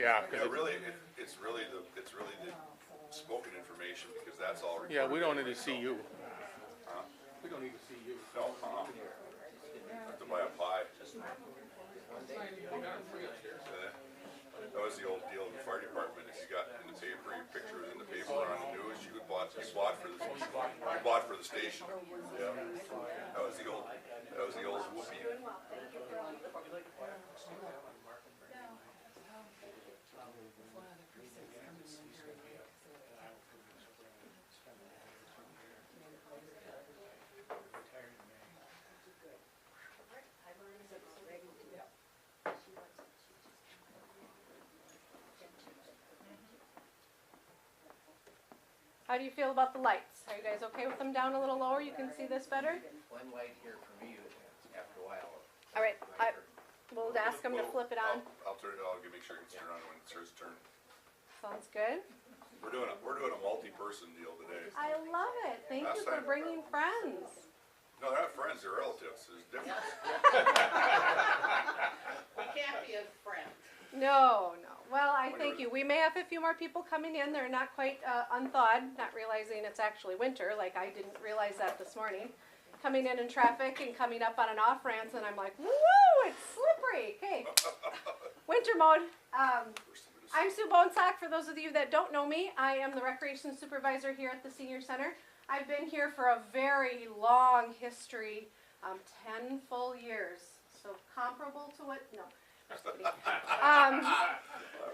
Yeah, Yeah, really, it's really the spoken information, because that's all recorded. yeah, we don't need to see you. Huh? We don't need to see you. No, have to buy a pie. That was the old deal in the fire department. If you got in the paper, your picture was in the paper or on the news, you bought for the station. Yeah, that was the old whoopee. How do you feel about the lights? Are you guys okay with them down a little lower? You can see this better? One light here for me, after a while. All right, we'll ask them to flip it on. I'll turn it. I'll make sure it's turned on when it's his turn. Sounds good. We're doing a multi-person deal today. I love it. Thank you for bringing friends. No, they're not friends. They're relatives. There's a difference. We can't be a friend. No. Well, I thank you. We may have a few more people coming in. They're not quite unthawed, not realizing it's actually winter, like I didn't realize that this morning. Coming in traffic and coming up on an off-ramp, and I'm like, woo, it's slippery. Okay, winter mode. I'm Sue Bonesock. For those of you that don't know me, I am the recreation supervisor here at the Senior Center. I've been here for a very long history, 10 full years. So comparable to what? No. Just kidding.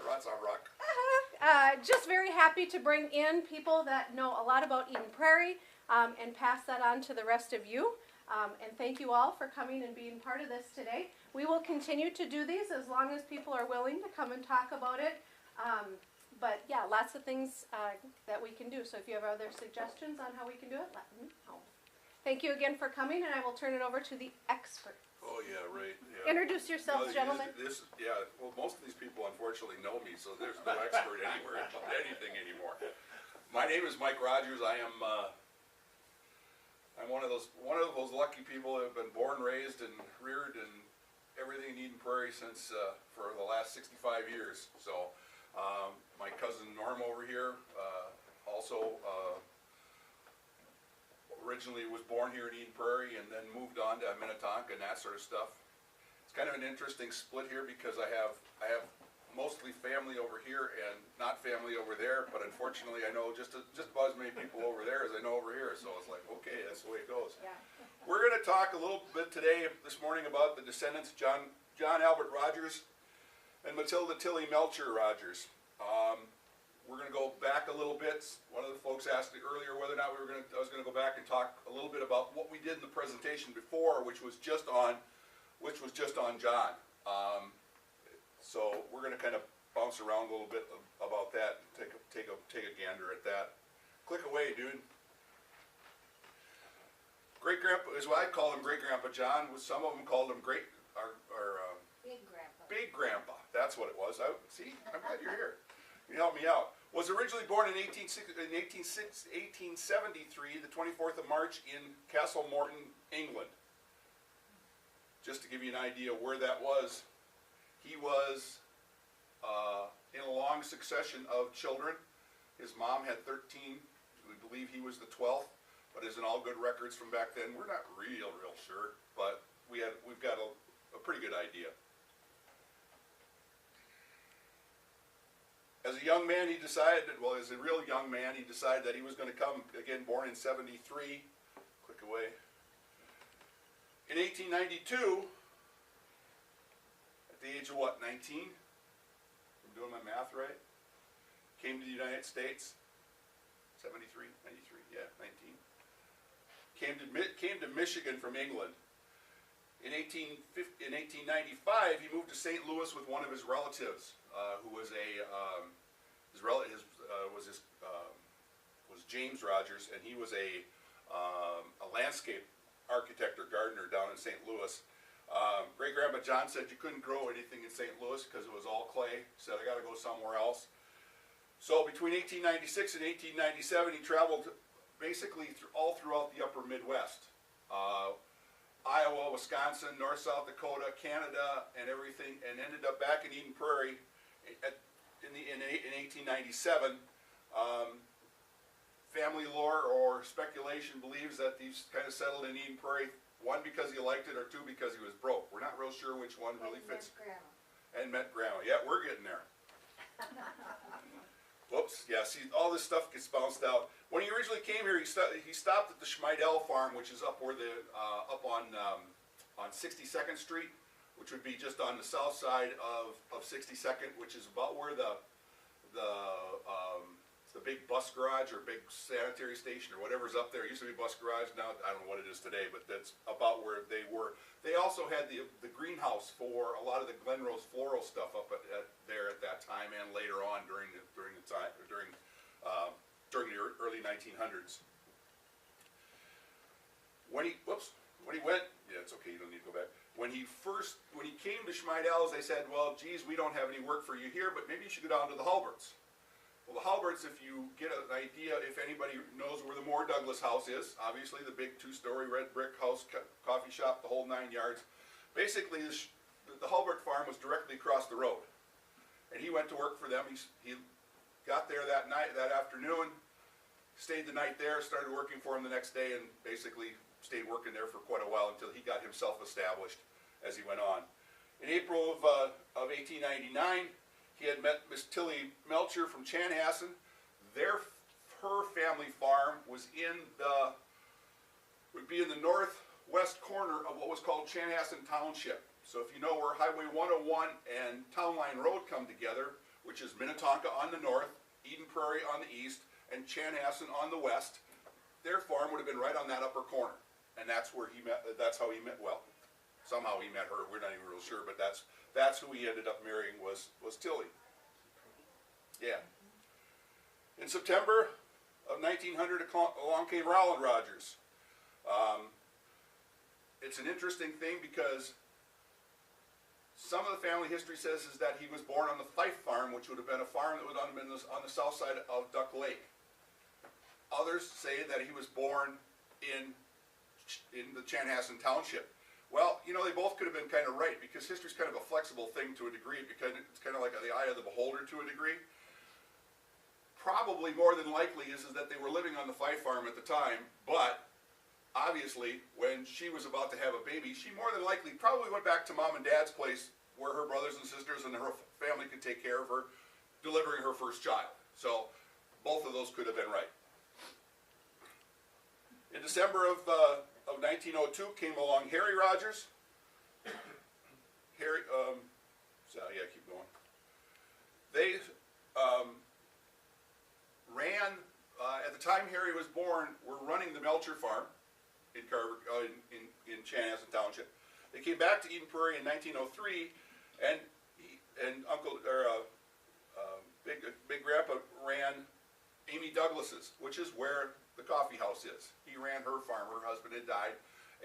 Rots on rock. Just very happy to bring in people that know a lot about Eden Prairie and pass that on to the rest of you. And thank you all for coming and being part of this today. We will continue to do these as long as people are willing to come and talk about it. But yeah, lots of things that we can do. So if you have other suggestions on how we can do it, let me know. Thank you again for coming, and I will turn it over to the expert. Oh yeah, right. Yeah. Introduce yourselves, gentlemen. Well, most of these people unfortunately know me, so there's no expert anywhere about anything anymore. My name is Mike Rogers. I'm one of those lucky people that have been born, raised, and reared in everything in Eden Prairie since for the last 65 years. So my cousin Norm over here also originally was born here in Eden Prairie and then moved on to Minnetonka and that sort of stuff. It's kind of an interesting split here because I have mostly family over here and not family over there, but unfortunately I know just about as many people over there as I know over here, so it's like, okay, that's the way it goes. Yeah. We're going to talk a little bit this morning about the descendants, John Albert Rogers and Matilda Tilly Melcher Rogers. We're going to go back a little bit. One of the folks asked me earlier whether or not I was going to go back and talk a little bit about what we did in the presentation before, which was just on John. So we're going to kind of bounce around a little bit about that. Take a gander at that. Click away, dude. Great Grandpa is what I call him. Great Grandpa John. Some of them called him Big Grandpa. Big Grandpa. That's what it was. See, I'm glad you're here. You help me out. Was originally born in 1873, the 24th of March in Castle Morton, England. Just to give you an idea where that was, he was in a long succession of children. His mom had 13. We believe he was the 12th, but as in all good records from back then, we're not real sure, but we've got a pretty good idea. As a young man, as a real young man, he decided that he was going to come, again, born in 73, click away. In 1892, at the age of what, 19? I'm doing my math right? Came to the United States, 73, 93, yeah, 19. Came to Michigan from England. In 1895, he moved to St. Louis with one of his relatives, who was was James Rogers, and he was a landscape architect or gardener down in St. Louis. Great Grandpa John said you couldn't grow anything in St. Louis because it was all clay. He said I got to go somewhere else. So between 1896 and 1897, he traveled basically all throughout the upper Midwest. Iowa, Wisconsin, North, South Dakota, Canada, and everything, and ended up back in Eden Prairie in 1897, family lore or speculation believes that these kind of settled in Eden Prairie, one because he liked it, or two because he was broke. We're not real sure which one really fits. And met grandma. Yeah, we're getting there. Whoops. Yeah. See, all this stuff gets bounced out. When he originally came here, he stopped at the Schmeidel farm, which is up where up on 62nd Street, which would be just on the south side of 62nd, which is about where the big bus garage or big sanitary station or whatever's up there. It used to be a bus garage. Now I don't know what it is today, but that's about where they were. They also had the greenhouse for a lot of the Glenrose floral stuff up there at that time and later on during the early 1900s. When he went, yeah, it's okay, you don't need to go back. When he came to Schmeidel's, they said, well, geez, we don't have any work for you here, but maybe you should go down to the Halberts. Well, the Halberts, if you get an idea, if anybody knows where the Moore Douglas house is, obviously the big two-story red brick house, coffee shop, the whole 9 yards. Basically, the Halbert farm was directly across the road. And he went to work for them. He got there that afternoon, stayed the night there, started working for him the next day, and basically stayed working there for quite a while until he got himself established as he went on. In April of 1899, he had met Miss Tilly Melcher from Chanhassen. Her family farm would be in the northwest corner of what was called Chanhassen Township. So if you know where Highway 101 and Town Line Road come together, which is Minnetonka on the north, Eden Prairie on the east, and Chanhassen on the west, their farm would have been right on that upper corner. And that's where he met, that's how he met, well, somehow he met her, we're not even real sure, but that's who he ended up marrying was Tilly. Yeah. In September of 1900, along came Rowland Rogers. It's an interesting thing because some of the family history says is that he was born on the Fife farm, which would have been a farm that would have been on the south side of Duck Lake. Others say that he was born in the Chanhassen Township. Well, you know, they both could have been kind of right because history's kind of a flexible thing to a degree because it's kind of like the eye of the beholder to a degree. Probably more than likely is that they were living on the Fife farm at the time, but obviously when she was about to have a baby, she more than likely probably went back to mom and dad's place where her brothers and sisters and her family could take care of her, delivering her first child. So both of those could have been right. In December of 1902 came along Harry Rogers. Harry, keep going. They ran, at the time Harry was born, were running the Melcher farm in Chanhassen Township. They came back to Eden Prairie in 1903, and Big Grandpa ran Amy Douglas's, which is where the coffee house is. He ran her farm. Her husband had died,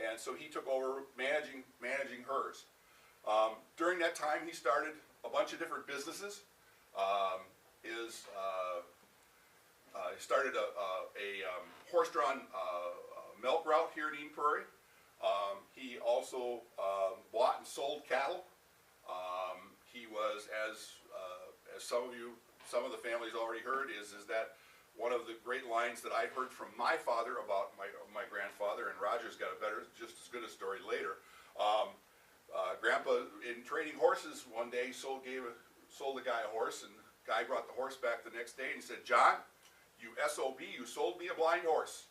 and so he took over managing hers. During that time, he started a bunch of different businesses. He started a horse-drawn milk route here in Eden Prairie. He also bought and sold cattle. He was, as some of the families already heard, is that one of the great lines that I heard from my father about my grandfather, and Roger's got just as good a story later. Grandpa, in trading horses one day, sold a guy a horse, and the guy brought the horse back the next day and he said, "John, you SOB, you sold me a blind horse."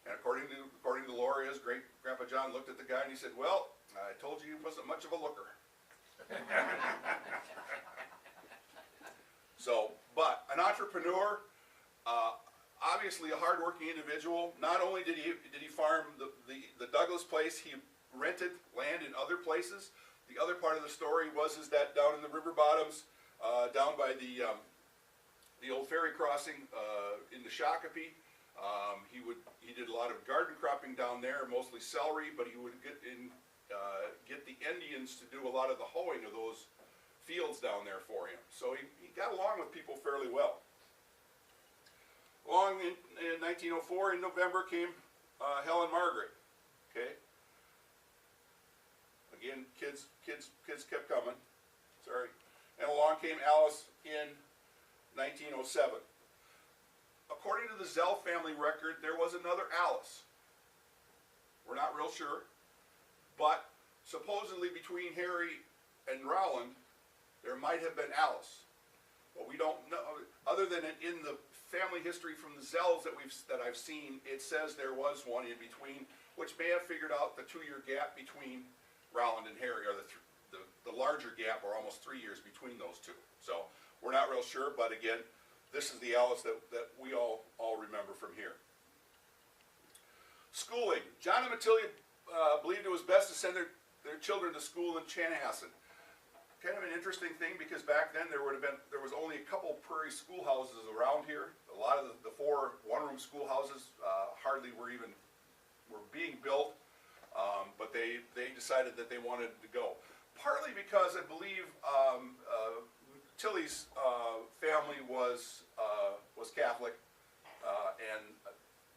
And according to lore, his great Grandpa John looked at the guy and he said, "Well, I told you he wasn't much of a looker." So, but an entrepreneur, obviously a hard-working individual. Not only did he farm the Douglas place, he rented land in other places. The other part of the story is that down in the river bottoms, down by the old ferry crossing in the Shakopee, he did a lot of garden cropping down there, mostly celery, but he would get the Indians to do a lot of the hoeing of those fields down there for him. So he got along with people fairly well. Along in 1904, in November, came Helen Margaret. Okay. Again, kids kept coming. Sorry. And along came Alice in 1907. According to the Zell family record, there was another Alice. We're not real sure, but supposedly between Harry and Rowland, there might have been Alice. But we don't know, other than in the family history from the Zells that I've seen, it says there was one in between, which may have figured out the 2-year gap between Rowland and Harry, or the larger gap, or almost 3 years between those two. So we're not real sure, but again, this is the Alice that we all remember from here. Schooling. John and Matilda believed it was best to send their children to school in Chanhassen. Kind of an interesting thing, because back then there was only a couple prairie schoolhouses around here. A lot of the 4 one-room schoolhouses hardly were being built, but they decided that they wanted to go. Partly because I believe Tilly's family was Catholic, and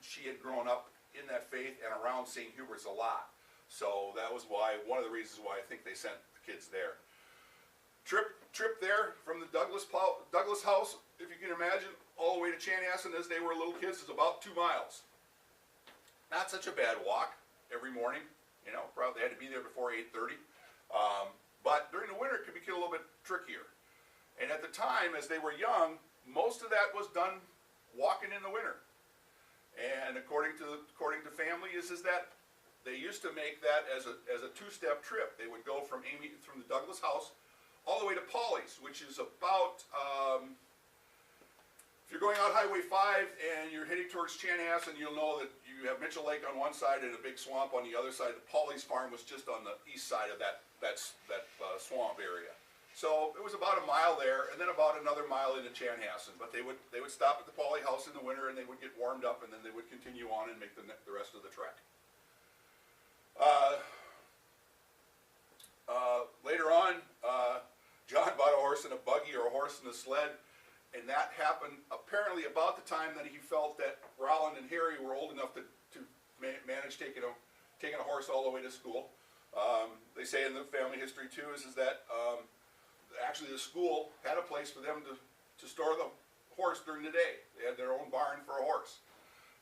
she had grown up in that faith and around St. Hubert's a lot. So that was one of the reasons why I think they sent the kids there. Trip there from the Douglas house, if you can imagine, all the way to Chanhassen as they were little kids, is about 2 miles. Not such a bad walk every morning, you know, probably had to be there before 8:30. But during the winter it could be a little bit trickier. And at the time, as they were young, most of that was done walking in the winter. And according to family is that they used to make that as a 2-step trip. They would go from the Douglas house all the way to Pauley's, which is about, if you're going out Highway 5 and you're heading towards Chanhassen, you'll know that you have Mitchell Lake on one side and a big swamp on the other side. The Pauley's farm was just on the east side of that swamp area. So it was about a mile there, and then about another mile into Chanhassen. But they would stop at the Pauley house in the winter, and they would get warmed up, and then they would continue on and make the rest of the trek. Later on, John bought a horse and a buggy, or a horse and a sled, and that happened apparently about the time that he felt that Rowland and Harry were old enough to manage taking a horse all the way to school. They say in the family history too is that actually the school had a place for them to store the horse during the day. They had their own barn for a horse.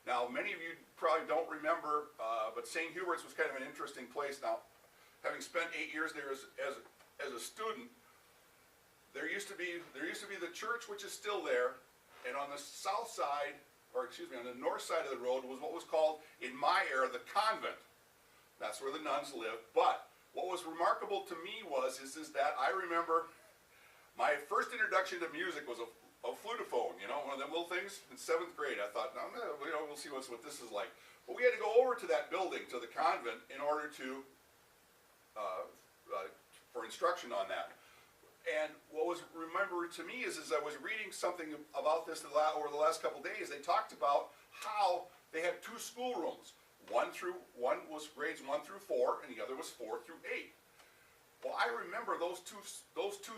Now, many of you probably don't remember, but St. Hubert's was kind of an interesting place. Now, having spent 8 years there as a student, there used to be the church, which is still there, and on the south side, or excuse me, on the north side of the road was what was called, in my era, the convent. That's where the nuns lived. But what was remarkable to me is that I remember my first introduction to music was a flutophone, you know, one of them little things in 7th grade. I thought, no, we'll see what this is like. But we had to go over to that building, to the convent, in order to for instruction on that. And what was remembered to me is I was reading something about this over the last couple days. They talked about how they had 2 schoolrooms. One was grades 1 through 4, and the other was 4 through 8. Well, I remember those two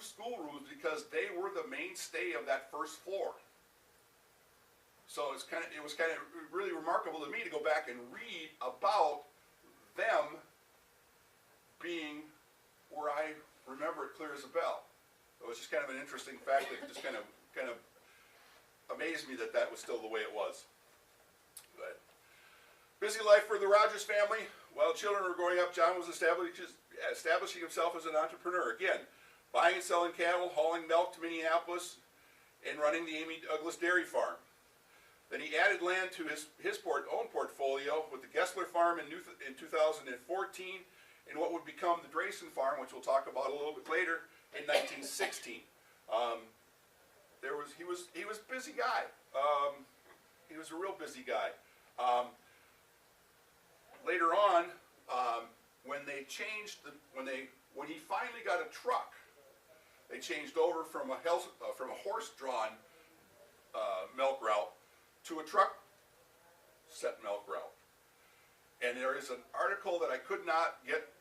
schoolrooms because they were the mainstay of that first floor. So it was kind of really remarkable to me to go back and read about them being where I remember it clear as a bell. It was just kind of an interesting fact that just kind of amazed me that was still the way it was. But busy life for the Rogers family. While children were growing up, John was establishing himself as an entrepreneur. Again, buying and selling cattle, hauling milk to Minneapolis, and running the Amy Douglas Dairy Farm. Then he added land to his own portfolio with the Gessler Farm in 2014, and what would become the Drayson Farm, which we'll talk about a little bit later, in 1916. He was a busy guy. He was a real busy guy. Later on, when he finally got a truck, they changed over from a horse-drawn milk route to a truck set milk route. And there is an article that I could not get,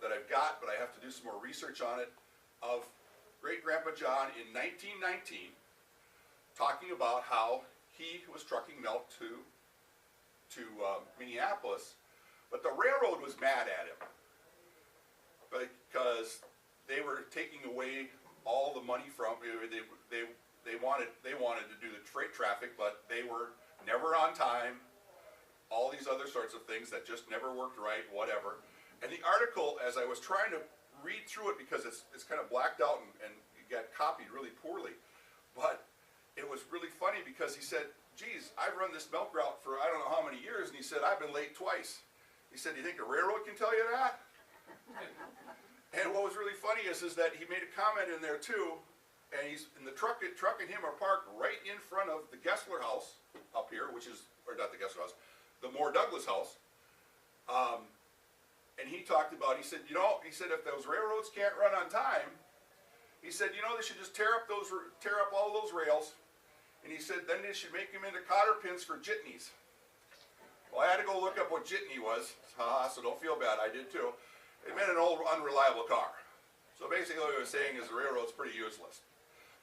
that I've got, but I have to do some more research on it, of Great-Grandpa John in 1919 talking about how he was trucking milk to Minneapolis, but the railroad was mad at him because they were taking away all the money from, they wanted to do the freight traffic, but they were never on time, all these other sorts of things that just never worked right, whatever. And the article, as I was trying to read through it, because it's kind of blacked out and it got copied really poorly, but it was really funny because he said, geez, I've run this milk route for I don't know how many years, and he said, I've been late twice. He said, do you think a railroad can tell you that? And what was really funny is that he made a comment in there too, and he's in the truck and him are parked right in front of the Gessler house up here, which is, or not the Gessler house, the Moore Douglas house. And he talked about, he said, you know, he said, if those railroads can't run on time, he said, you know, they should just tear up all those rails. And he said, then they should make them into cotter pins for jitneys. Well, I had to go look up what jitney was, so don't feel bad, I did too. It meant an old unreliable car. So basically what he was saying is the railroad's pretty useless.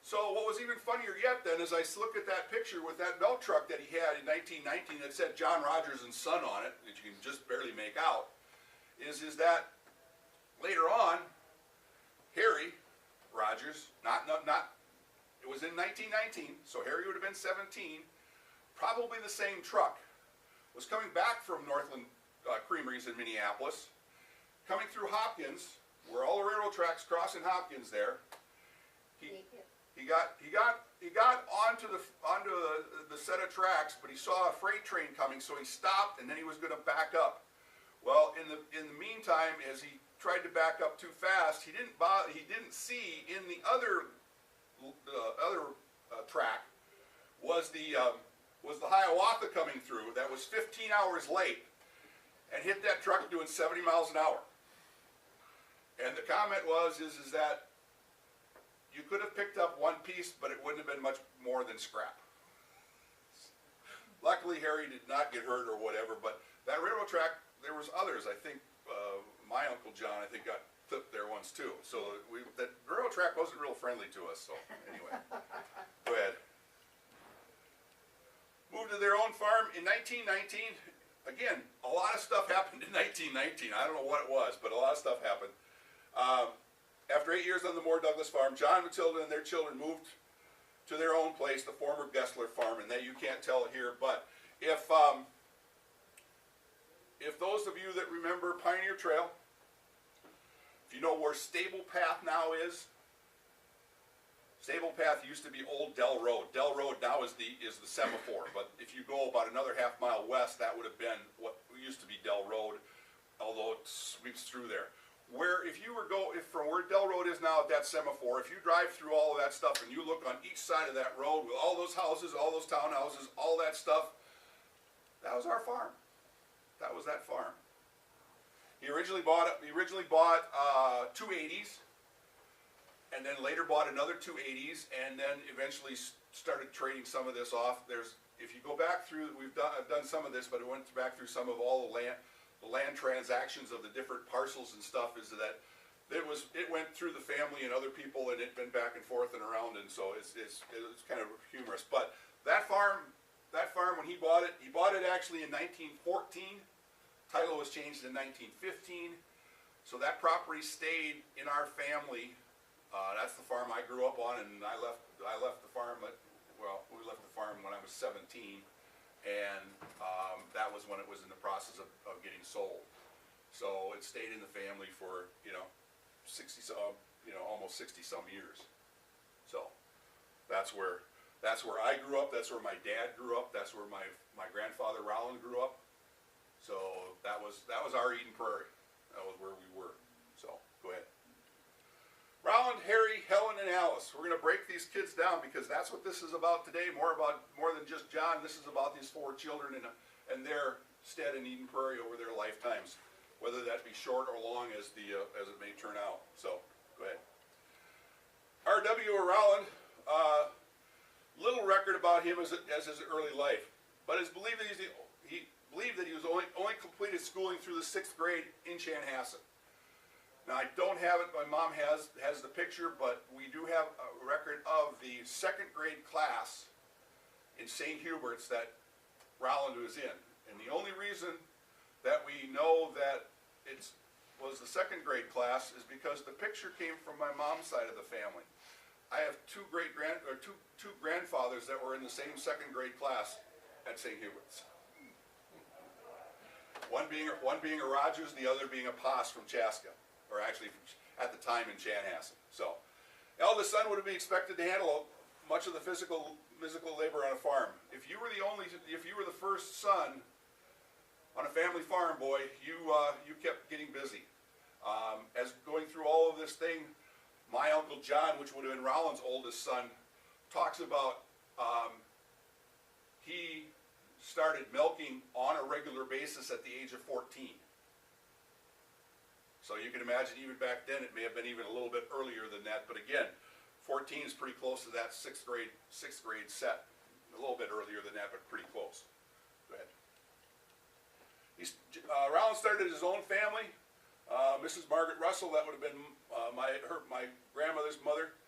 So what was even funnier yet then is I look at that picture with that milk truck that he had in 1919 that said John Rogers and Son on it, that you can just barely make out, is that later on, Harry Rogers, it was in 1919, so Harry would have been 17, probably the same truck, was coming back from Northland Creameries in Minneapolis, coming through Hopkins, where all the railroad tracks cross in Hopkins there. He got onto the set of tracks, but he saw a freight train coming, so he stopped, and then he was going to back up. Well, in the meantime, as he tried to back up too fast, he didn't see in the other track was the Hiawatha coming through that was 15 hours late, and hit that truck doing 70 miles an hour. And the comment was that you could have picked up one piece, but it wouldn't have been much more than scrap. Luckily, Harry did not get hurt or whatever, but that railroad track, there was others. I think my Uncle John, I think, got clipped there once too. So that railroad track wasn't real friendly to us, so anyway. Go ahead. Moved to their own farm in 1919. Again, a lot of stuff happened in 1919. I don't know what it was, but a lot of stuff happened. After 8 years on the Moore Douglas farm, John, Matilda, and their children moved to their own place, the former Gessler farm, and that you can't tell here, but if those of you that remember Pioneer Trail, if you know where Stable Path now is, Stable Path used to be Old Dell Road. Dell Road now is the semaphore, but if you go about another half mile west, that would have been what used to be Dell Road, although it sweeps through there. From where Dell Road is now at that semaphore, if you drive through all of that stuff and you look on each side of that road with all those houses, all those townhouses, all that stuff, that was our farm. That was that farm. He originally bought 280s, and then later bought another 280s, and then eventually started trading some of this off. If you go back through, I've done some of this, but I went back through some of all the land transactions of the different parcels and stuff. Is that it went through the family and other people, and it'd been back and forth and around, and so it's kind of humorous. But that farm when he bought it actually in 1914. Title was changed in 1915, so that property stayed in our family. That's the farm I grew up on, and I left the farm we left the farm when I was 17, and that was when it was in the process of getting sold. So it stayed in the family for 60 almost 60 some years. So that's where I grew up. That's where my dad grew up. That's where my grandfather Rowland grew up. So that was our Eden Prairie. That was where we were. So go ahead. Rowland, Harry, Helen, and Alice. We're going to break these kids down because that's what this is about today. More than just John. This is about these 4 children and their stead in Eden Prairie over their lifetimes, whether that be short or long as it may turn out. So go ahead. R.W. Rowland. Little record about him as his early life, but it's believed that he believed that he was only completed schooling through the 6th grade in Chanhassen. Now I don't have it. My mom has the picture, but we do have a record of the 2nd grade class in St. Hubert's that Rowland was in, and the only reason that we know that it was the 2nd grade class is because the picture came from my mom's side of the family. I have two grandfathers that were in the same second grade class at St. Hubert's. One being a Rogers, the other being a Poss from Chaska, or actually at the time in Chanhassen. So, eldest son would be expected to handle much of the physical labor on a farm. If you were the first son on a family farm, boy, you kept getting busy. As going through all of this thing, my Uncle John, which would have been Rollins' oldest son, talks about he started milking on a regular basis at the age of 14. So you can imagine even back then it may have been even a little bit earlier than that, but again, 14 is pretty close to that sixth grade set. A little bit earlier than that, but pretty close. Go ahead. Rollins started his own family. Mrs. Margaret Russell, that would have been my grandmother's mother,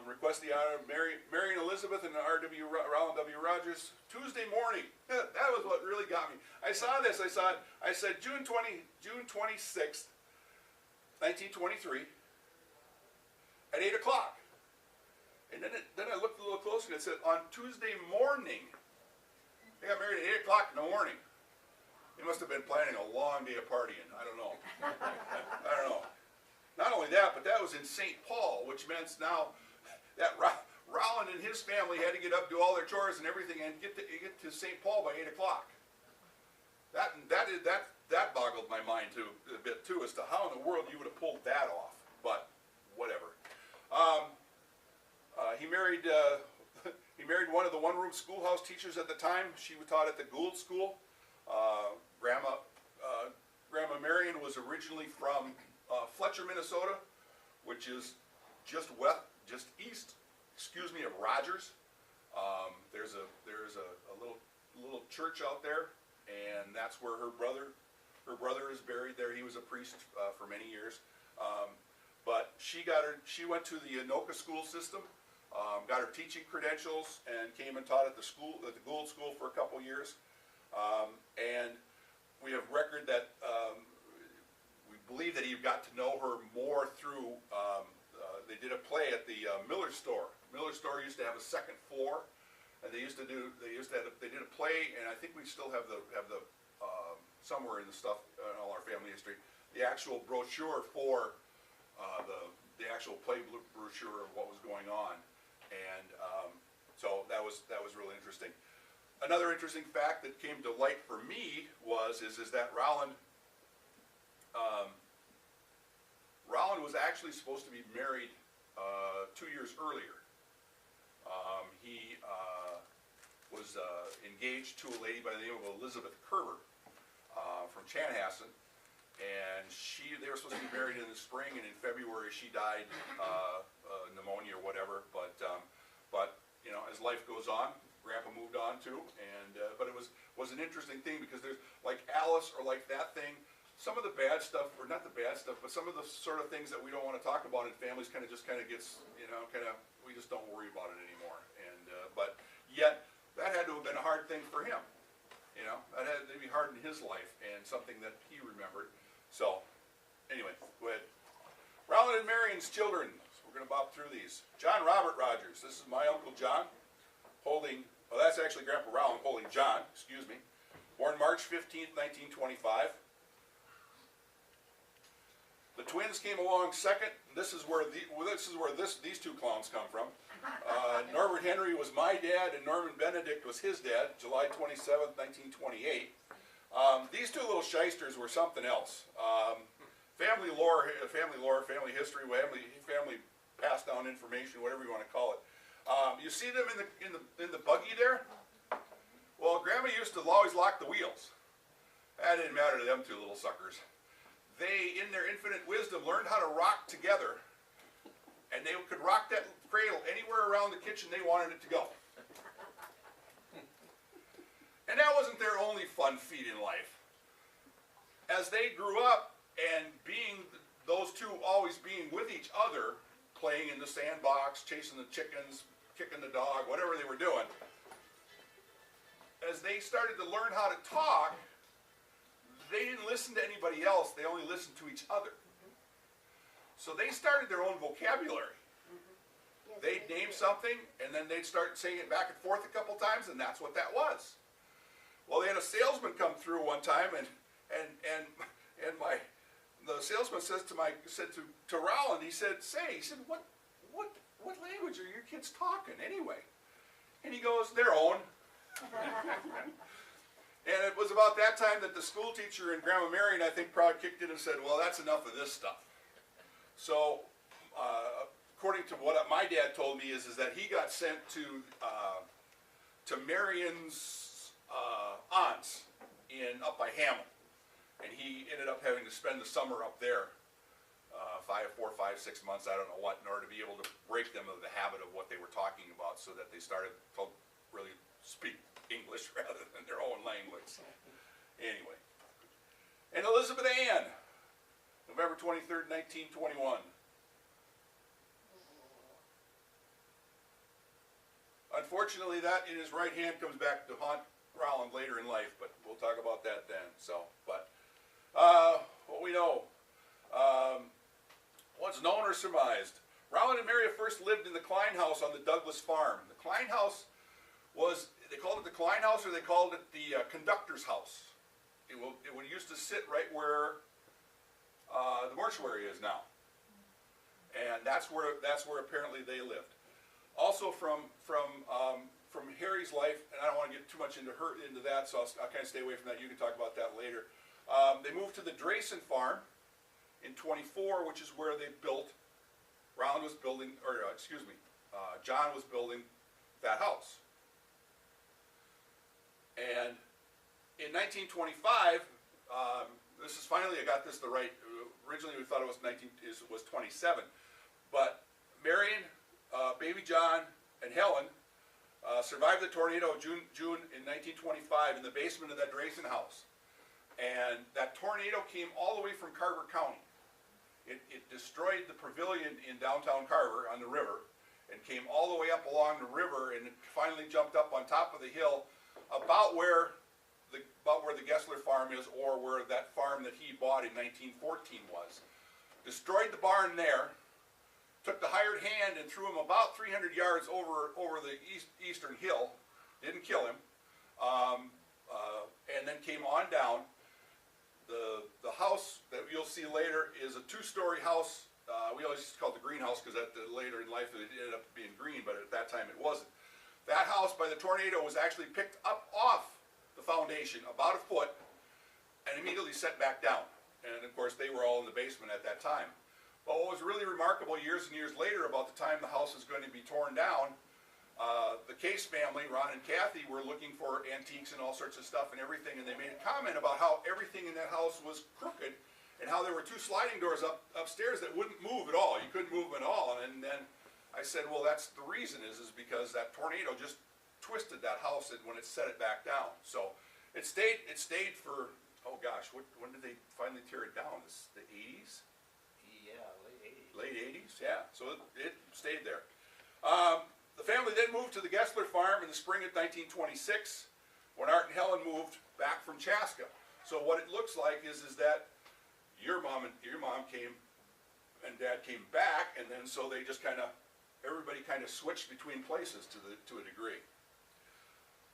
requested the honor of marrying Elizabeth and R.W. Rollin W. Rogers Tuesday morning. That was what really got me. I saw this. I said June 26th, 1923, at 8 o'clock. And then I looked a little closer and it said on Tuesday morning. They got married at 8 o'clock in the morning. He must have been planning a long day of partying. I don't know. I don't know. Not only that, but that was in St. Paul, which meant now that Rollin and his family had to get up, do all their chores and everything, and get to St. Paul by 8 o'clock. That boggled my mind too a bit too, as to how in the world you would have pulled that off. But whatever. He married one of the one-room schoolhouse teachers at the time. She taught at the Gould School. Grandma Marion was originally from Fletcher, Minnesota, which is just east, of Rogers. There's a little church out there, and that's where her brother is buried there. He was a priest for many years. But she went to the Anoka school system, got her teaching credentials, and came and taught at the Gould School for a couple years. And we have record that we believe that he got to know her more through. They did a play at the Miller store. Miller store used to have a second floor, and they did a play, and I think we still have the somewhere in the stuff in all our family history, the actual brochure for the actual play brochure of what was going on, and so that was really interesting. Another interesting fact that came to light for me is that Rollin was actually supposed to be married 2 years earlier. He was engaged to a lady by the name of Elizabeth Kerber from Chanhassen, and they were supposed to be married in the spring, and in February she died pneumonia or whatever. But you know, as life goes on, Grandpa moved on too, and but it was an interesting thing, because there's like Alice or like that thing. Some of the bad stuff, or not the bad stuff, but some of the sort of things that we don't want to talk about in families kind of gets, you know, we just don't worry about it anymore. And but yet that had to have been a hard thing for him. You know, that had to be hard in his life, and something that he remembered. So anyway, go ahead. Rollin and Marion's children. So we're going to bop through these. John Robert Rogers. This is my Uncle John, holding. Well, that's actually Grandpa Rollin holding John. Excuse me. Born March 15th, 1925. The twins came along second. This is where these two clowns come from. Norbert Henry was my dad, and Norman Benedict was his dad. July 27th, 1928. These two little shysters were something else. Family lore, family history, family passed down information, whatever you want to call it. You see them in the buggy there? Well, Grandma used to always lock the wheels. That didn't matter to them two little suckers. They, in their infinite wisdom, learned how to rock together, and they could rock that cradle anywhere around the kitchen they wanted it to go. And that wasn't their only fun feat in life. As they grew up, and those two always being with each other, playing in the sandbox, chasing the chickens, kicking the dog, whatever they were doing, as they started to learn how to talk, they didn't listen to anybody else, they only listened to each other. So they started their own vocabulary. They they'd name something, and then they'd start saying it back and forth a couple times, and that's what that was. Well, they had a salesman come through one time, and the salesman said to Rowland, he said, what language are your kids talking anyway? And he goes, their own. And it was about that time that the school teacher and Grandma Marion, I think, probably kicked in and said, well, that's enough of this stuff. So, according to what my dad told me is that he got sent to Marion's aunts up by Hamel. And he ended up having to spend the summer up there, 4, 5, 6 months, I don't know what, in order to be able to break them of the habit of what they were talking about, so that they started to really speak English rather than their own language. Anyway. And Elizabeth Ann, November 23rd, 1921. Unfortunately, that in his right hand comes back to haunt Rowland later in life, but we'll talk about that then. So, but what we know, what's known or surmised. Rowland and Maria first lived in the Klein house on the Douglas farm. The Klein house was, they called it the Klein house, or they called it the conductor's house. It would used to sit right where the mortuary is now, and that's where apparently they lived. Also from Harry's life, and I don't want to get too much into that, so I'll kind of stay away from that. You can talk about that later. They moved to the Drayson farm in 24, which is where they built. Rowland was building, or John was building that house. And in 1925, this is finally, I got this the right. Originally, we thought it was 27, but Marion, baby John, and Helen survived the tornado of June in 1925 in the basement of that Drayson house. And that tornado came all the way from Carver County. It destroyed the pavilion in downtown Carver on the river, and came all the way up along the river, and it finally jumped up on top of the hill about where the Gessler farm is, or where that farm that he bought in 1914 was. Destroyed the barn there, took the hired hand and threw him about 300 yards over the eastern hill. Didn't kill him, and then came on down. The house that you'll see later is a two-story house. We always used to call it the greenhouse, because later in life it ended up being green, but at that time it wasn't. That house by the tornado was actually picked up off the foundation about a foot and immediately set back down. And of course they were all in the basement at that time. But what was really remarkable years and years later, about the time the house was going to be torn down, the Case family, Ron and Kathy, were looking for antiques and all sorts of stuff and everything, and they made a comment about how everything in that house was crooked, and how there were two sliding doors upstairs that wouldn't move at all. You couldn't move them at all. And then I said, well, that's the reason is because that tornado just twisted that house when it set it back down. So it stayed for, oh gosh, when did they finally tear it down? The 80s? Yeah, Late 80s, yeah. So it stayed there. The family then moved to the Gessler farm in the spring of 1926, when Art and Helen moved back from Chaska. So what it looks like is that your mom came and Dad came back, and then so they just everybody kind of switched between places to a degree.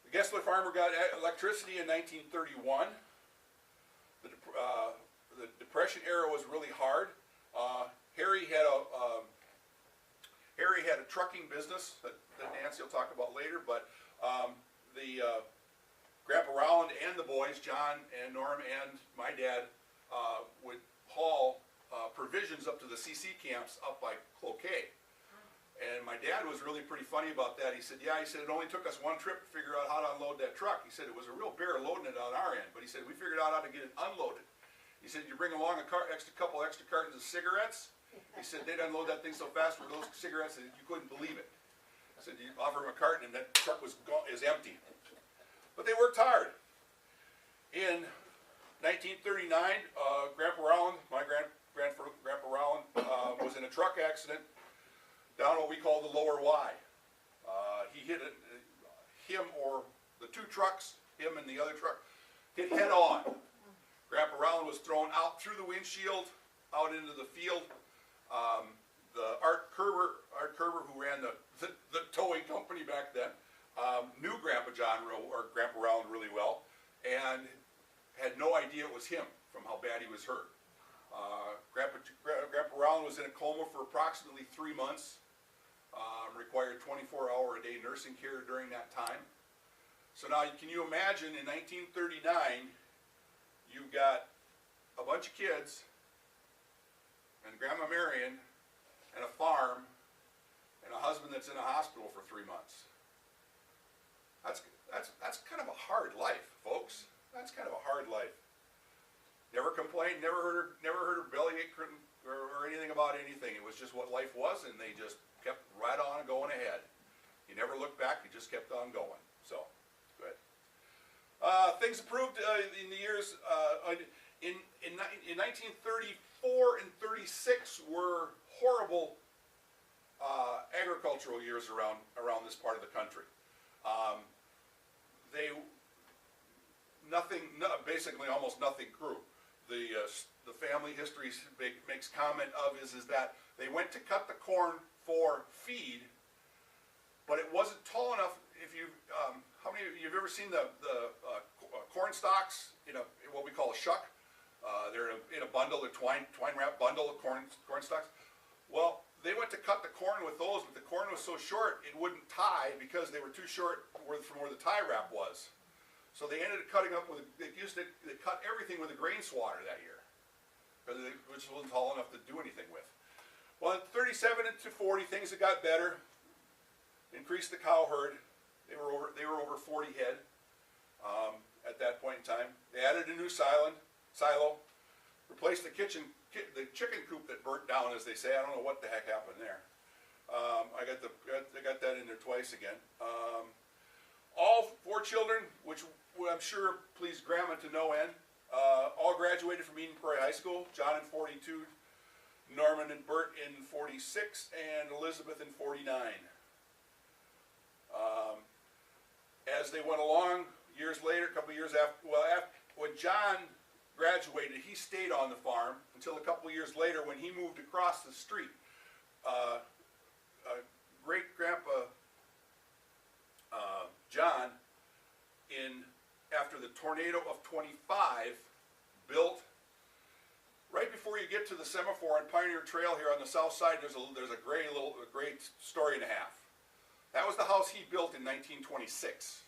The Gessler farmer got electricity in 1931. The Depression era was really hard. Harry had a trucking business that Nancy will talk about later, but Grandpa Rowland and the boys, John and Norm and my dad, would haul provisions up to the CC camps up by Cloquet. And my dad was really pretty funny about that. He said, it only took us one trip to figure out how to unload that truck. He said it was a real bear loading it on our end, but he said we figured out how to get it unloaded. He said you bring along a couple extra cartons of cigarettes. He said they'd unload that thing so fast with those cigarettes that you couldn't believe it. He said you offer him a carton and that truck is empty. But they worked hard. In 1939, Grandpa Rowland, my Grandpa Rowland, was in a truck accident down what we call the Lower Y. He hit him or the two trucks, him and the other truck, hit head on. Grandpa Rowland was thrown out through the windshield, out into the field. The Art Kerber, who ran the towing company back then, knew Grandpa Rowland really well, and had no idea it was him from how bad he was hurt. Grandpa Rowland was in a coma for approximately 3 months, required 24-hour-a-day nursing care during that time. So now, can you imagine, in 1939, you've got a bunch of kids, and Grandma Marion, and a farm, and a husband that's in a hospital for 3 months. That's kind of a hard life, folks. That's kind of a hard life. Never complained, never heard her bellyache or anything about anything. It was just what life was, and they just kept right on going ahead. You never looked back, you just kept on going. So, good. Things improved in the years, in 1934 and 36 were horrible agricultural years around this part of the country. Basically almost nothing grew. The family history makes comment of is that they went to cut the corn for feed, but it wasn't tall enough. If you, how many of you've ever seen the corn stalks in what we call a shuck? They're in a bundle, a twine wrap bundle of corn stalks. Well, they went to cut the corn with those, but the corn was so short it wouldn't tie because they were too short from where the tie wrap was. So they ended up cutting up with, they cut everything with a grain swatter that year, which wasn't tall enough to do anything with. Well, in 37 to 40, things had got better. Increased the cow herd. They were over 40 head at that point in time. They added a new silo, replaced the chicken coop that burnt down, as they say. I don't know what the heck happened there. I got that in there twice again. All 4 children, which I'm sure pleased Grandma to no end, all graduated from Eden Prairie High School. John in 42, Norman and Bert in 46, and Elizabeth in 49. As they went along, years later, a couple of years after, when John graduated, he stayed on the farm until a couple of years later when he moved across the street. Great-grandpa John, after the tornado of 25, built right before you get to the semaphore on Pioneer Trail here on the south side. There's a great story and a half. That was the house he built in 1926.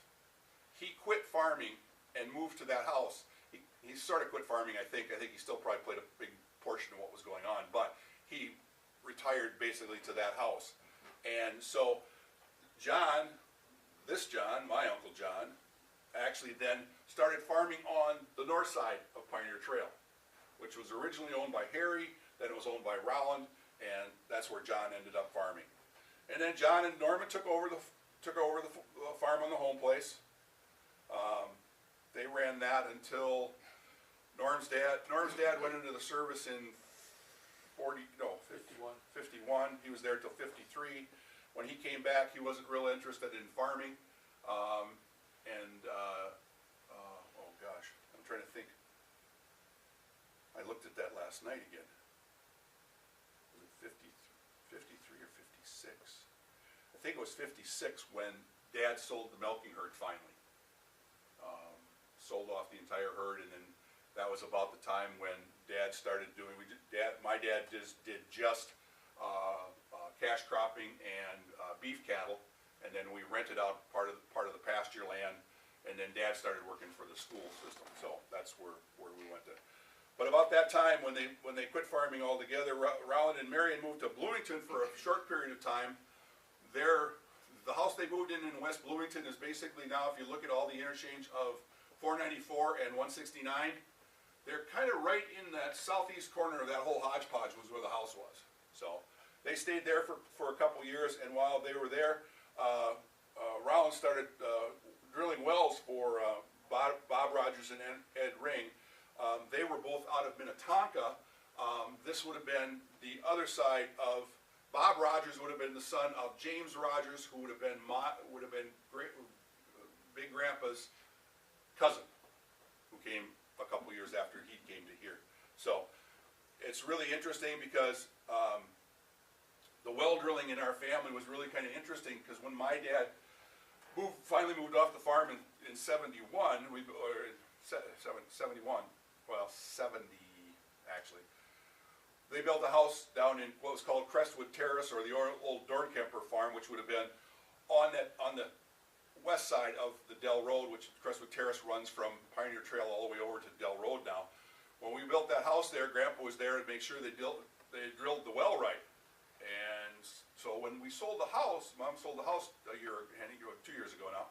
He quit farming and moved to that house. He sort of quit farming, I think. I think he still probably played a big portion of what was going on, but he retired basically to that house. And so John, my Uncle John, actually then started farming on the north side of Pioneer Trail, which was originally owned by Harry, then it was owned by Rowland, and that's where John ended up farming. And then John and Norman took over the farm on the home place. They ran that until Norm's dad went into the service in 51. He was there till 53. When he came back, he wasn't real interested in farming. Oh gosh, I'm trying to think. I looked at that last night again. Was it 53 or 56? I think it was 56 when Dad sold the milking herd finally. Sold off the entire herd, and then that was about the time when Dad started doing. My dad did just cash cropping and beef cattle, and then we rented out part of the pasture land, and then Dad started working for the school system. So that's where we went to. But about that time, when they quit farming altogether, Rowland and Marion moved to Bloomington for a short period of time. The house they moved in West Bloomington is basically now, if you look at all the interchange of 494 and 169, they're kind of right in that southeast corner of that whole hodgepodge was where the house was. So they stayed there for a couple years, and while they were there, Rowland started drilling wells for Bob Rogers and Ed Ring. They were both out of Minnetonka. This would have been the other side of Bob Rogers. Would have been the son of James Rogers, who would have been Big Grandpa's cousin, who came a couple years after he came to here. So it's really interesting because the well drilling in our family was really kind of interesting, because when my dad finally moved off the farm in 71, or 71, well, 70 actually. They built a house down in what was called Crestwood Terrace, or the old Dornkemper farm, which would have been on the west side of the Dell Road, which Crestwood Terrace runs from Pioneer Trail all the way over to Dell Road now. When we built that house there, Grandpa was there to make sure they drilled the well right. And so when we sold the house, Mom sold the house 2 years ago now.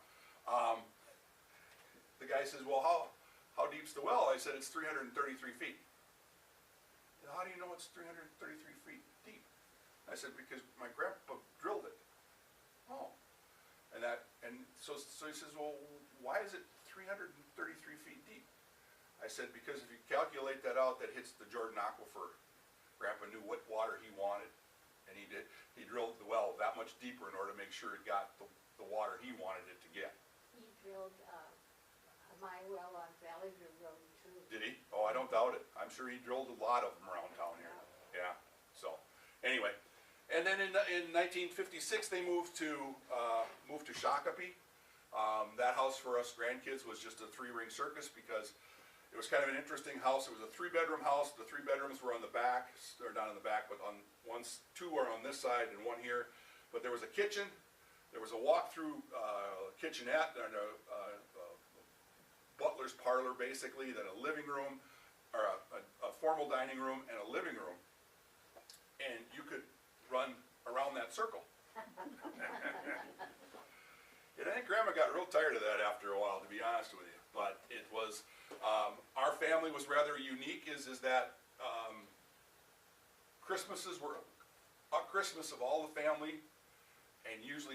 The guy says, "Well, how deep's the well?" I said, "It's 333 feet." "How do you know it's 333 feet deep?" I said, "Because my grandpa drilled it." "Oh." And so he says, "Well, why is it 333 feet deep?" I said, "Because if you calculate that out, that hits the Jordan Aquifer. Grandpa knew what water he wanted, and he did. He drilled the well that much deeper in order to make sure it got the water he wanted it to get." He drilled my well on Valley View Road too. Did he? Oh, I don't doubt it. I'm sure he drilled a lot of them around town here. Yeah. So, anyway, and then in 1956 they moved to Shakopee. That house for us grandkids was just a 3-ring circus, because it was kind of an interesting house. It was a 3-bedroom house. The 3 bedrooms were on the back, or not on the back, but on 2 are on this side and 1 here. But there was a kitchen. There was a walk-through kitchenette and a butler's parlor, basically, then a living room, or a formal dining room and a living room, and you could run around that circle. And I think Grandma got real tired of that after a while, to be honest with you. But it was, our family was rather unique, is that Christmases were a Christmas of all the family, and it was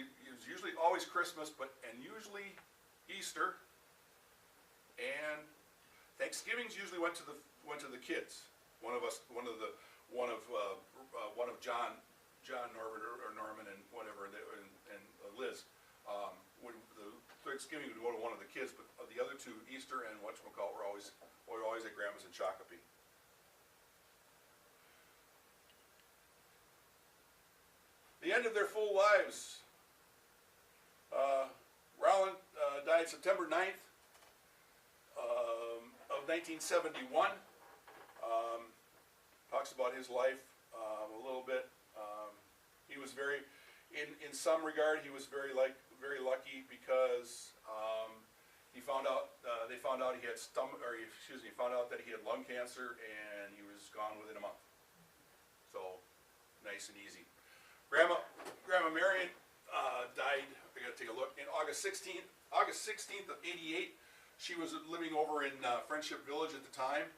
usually always Christmas, and usually Easter. And Thanksgivings usually went to the kids. One of John Norman and whatever, and Liz. The Thanksgiving would go to one of the kids, but the other 2, Easter and whatchamacallit, were always at Grandma's in Shakopee. The end of their full lives. Rowland died September 9th. Of 1971. Talks about his life a little bit. He was in some regard, he was very lucky, because they found out he had he found out that he had lung cancer, and he was gone within a month. So nice and easy. Grandma Marion died. I got to take a look. In August 16th of '88. She was living over in Friendship Village at the time.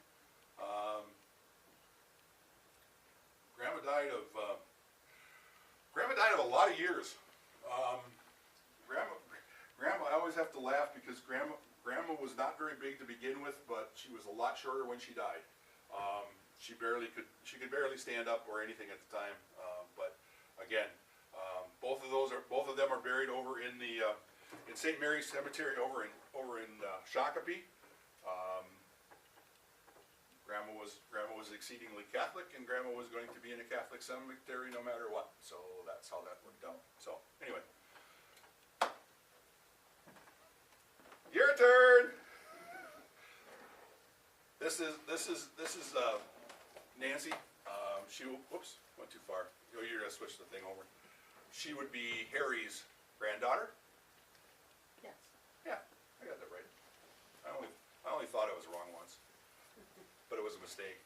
Grandma died of a lot of years. Grandma, I always have to laugh, because Grandma was not very big to begin with, but she was a lot shorter when she died. She could barely stand up or anything at the time. But again, both of them are buried over in St. Mary's Cemetery over in Shakopee. Grandma was exceedingly Catholic, and Grandma was going to be in a Catholic cemetery no matter what. So that's how that worked out. So anyway, your turn. This is Nancy. Whoops, went too far. Oh, you're gonna switch the thing over. She would be Harry's granddaughter. Yes. Yeah, I got that right. I only thought I was wrong once, but it was a mistake.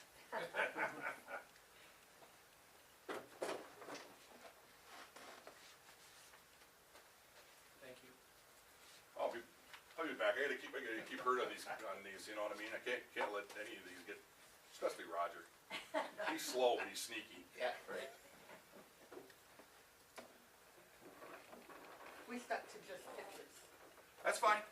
Thank you. I'll be back. I gotta keep her on these. You know what I mean? I can't let any of these get, especially Roger. He's slow, but he's sneaky. Yeah, right. We stuck to just pictures. That's fine.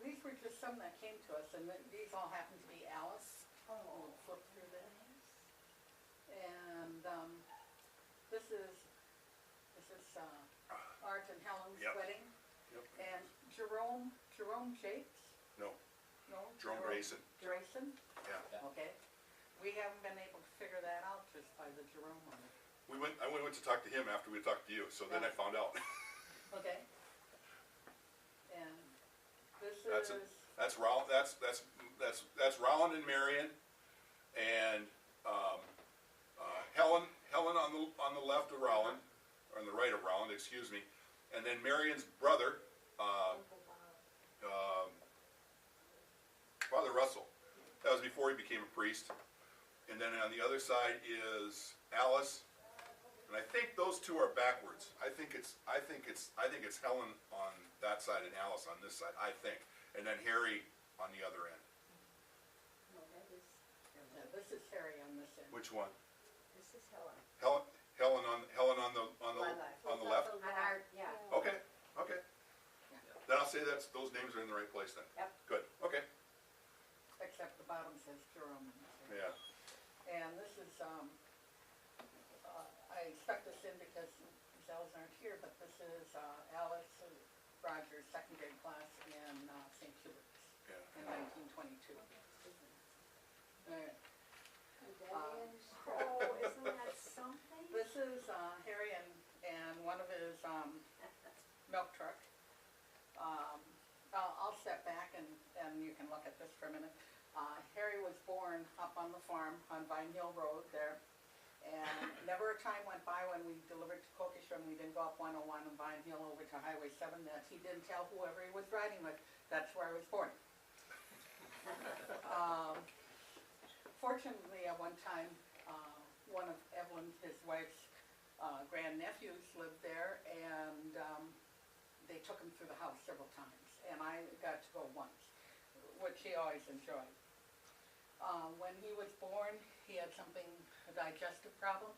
These were just some that came to us, and these all happen to be Alice. Oh, flip through this. And this is Art and Helen's Yep. wedding. Yep. And Jerome Jakes? No, No? Jerome Grayson. Grayson? Yeah. Okay. we haven't been able to figure that out just by the Jerome one. I went to talk to him after we talked to you, so then I found out. Okay. And this That's is, That's Roland, that's Roland and Marion, and, Helen on the left of Roland, or on the right of Roland, excuse me, and then Marion's brother, Uncle Bob. Father Russell. That was before he became a priest. And then on the other side is Alice, and I think those two are backwards. I think it's Helen on that side and Alice on this side, I think, and then Harry on the other end. No, that is, yeah, this is Harry on this end. Which one? this is Helen. Helen on My left. the left? On our, yeah. Okay, okay. Then I'll say those names are in the right place then. Yep. Good, okay, Except the bottom says Jerome. yeah. And this is, I stuck this in because these L's aren't here, but this is Alice Rogers' second grade class in St. Hubert's Yeah. in 1922. Alright. And that is, oh, isn't that something? This is Harry and one of his milk truck. I'll step back and you can look at this for a minute. Harry was born up on the farm on Vine Hill Road there. And never a time went by when we delivered to Kokish and we didn't go up 101 and Vine Hill over to Highway 7 that he didn't tell whoever he was riding with, that's where I was born. Fortunately, at one time, one of Evelyn, his wife's grandnephews lived there, and they took him through the house several times, and I got to go once, which he always enjoyed. When he was born, he had a digestive problem,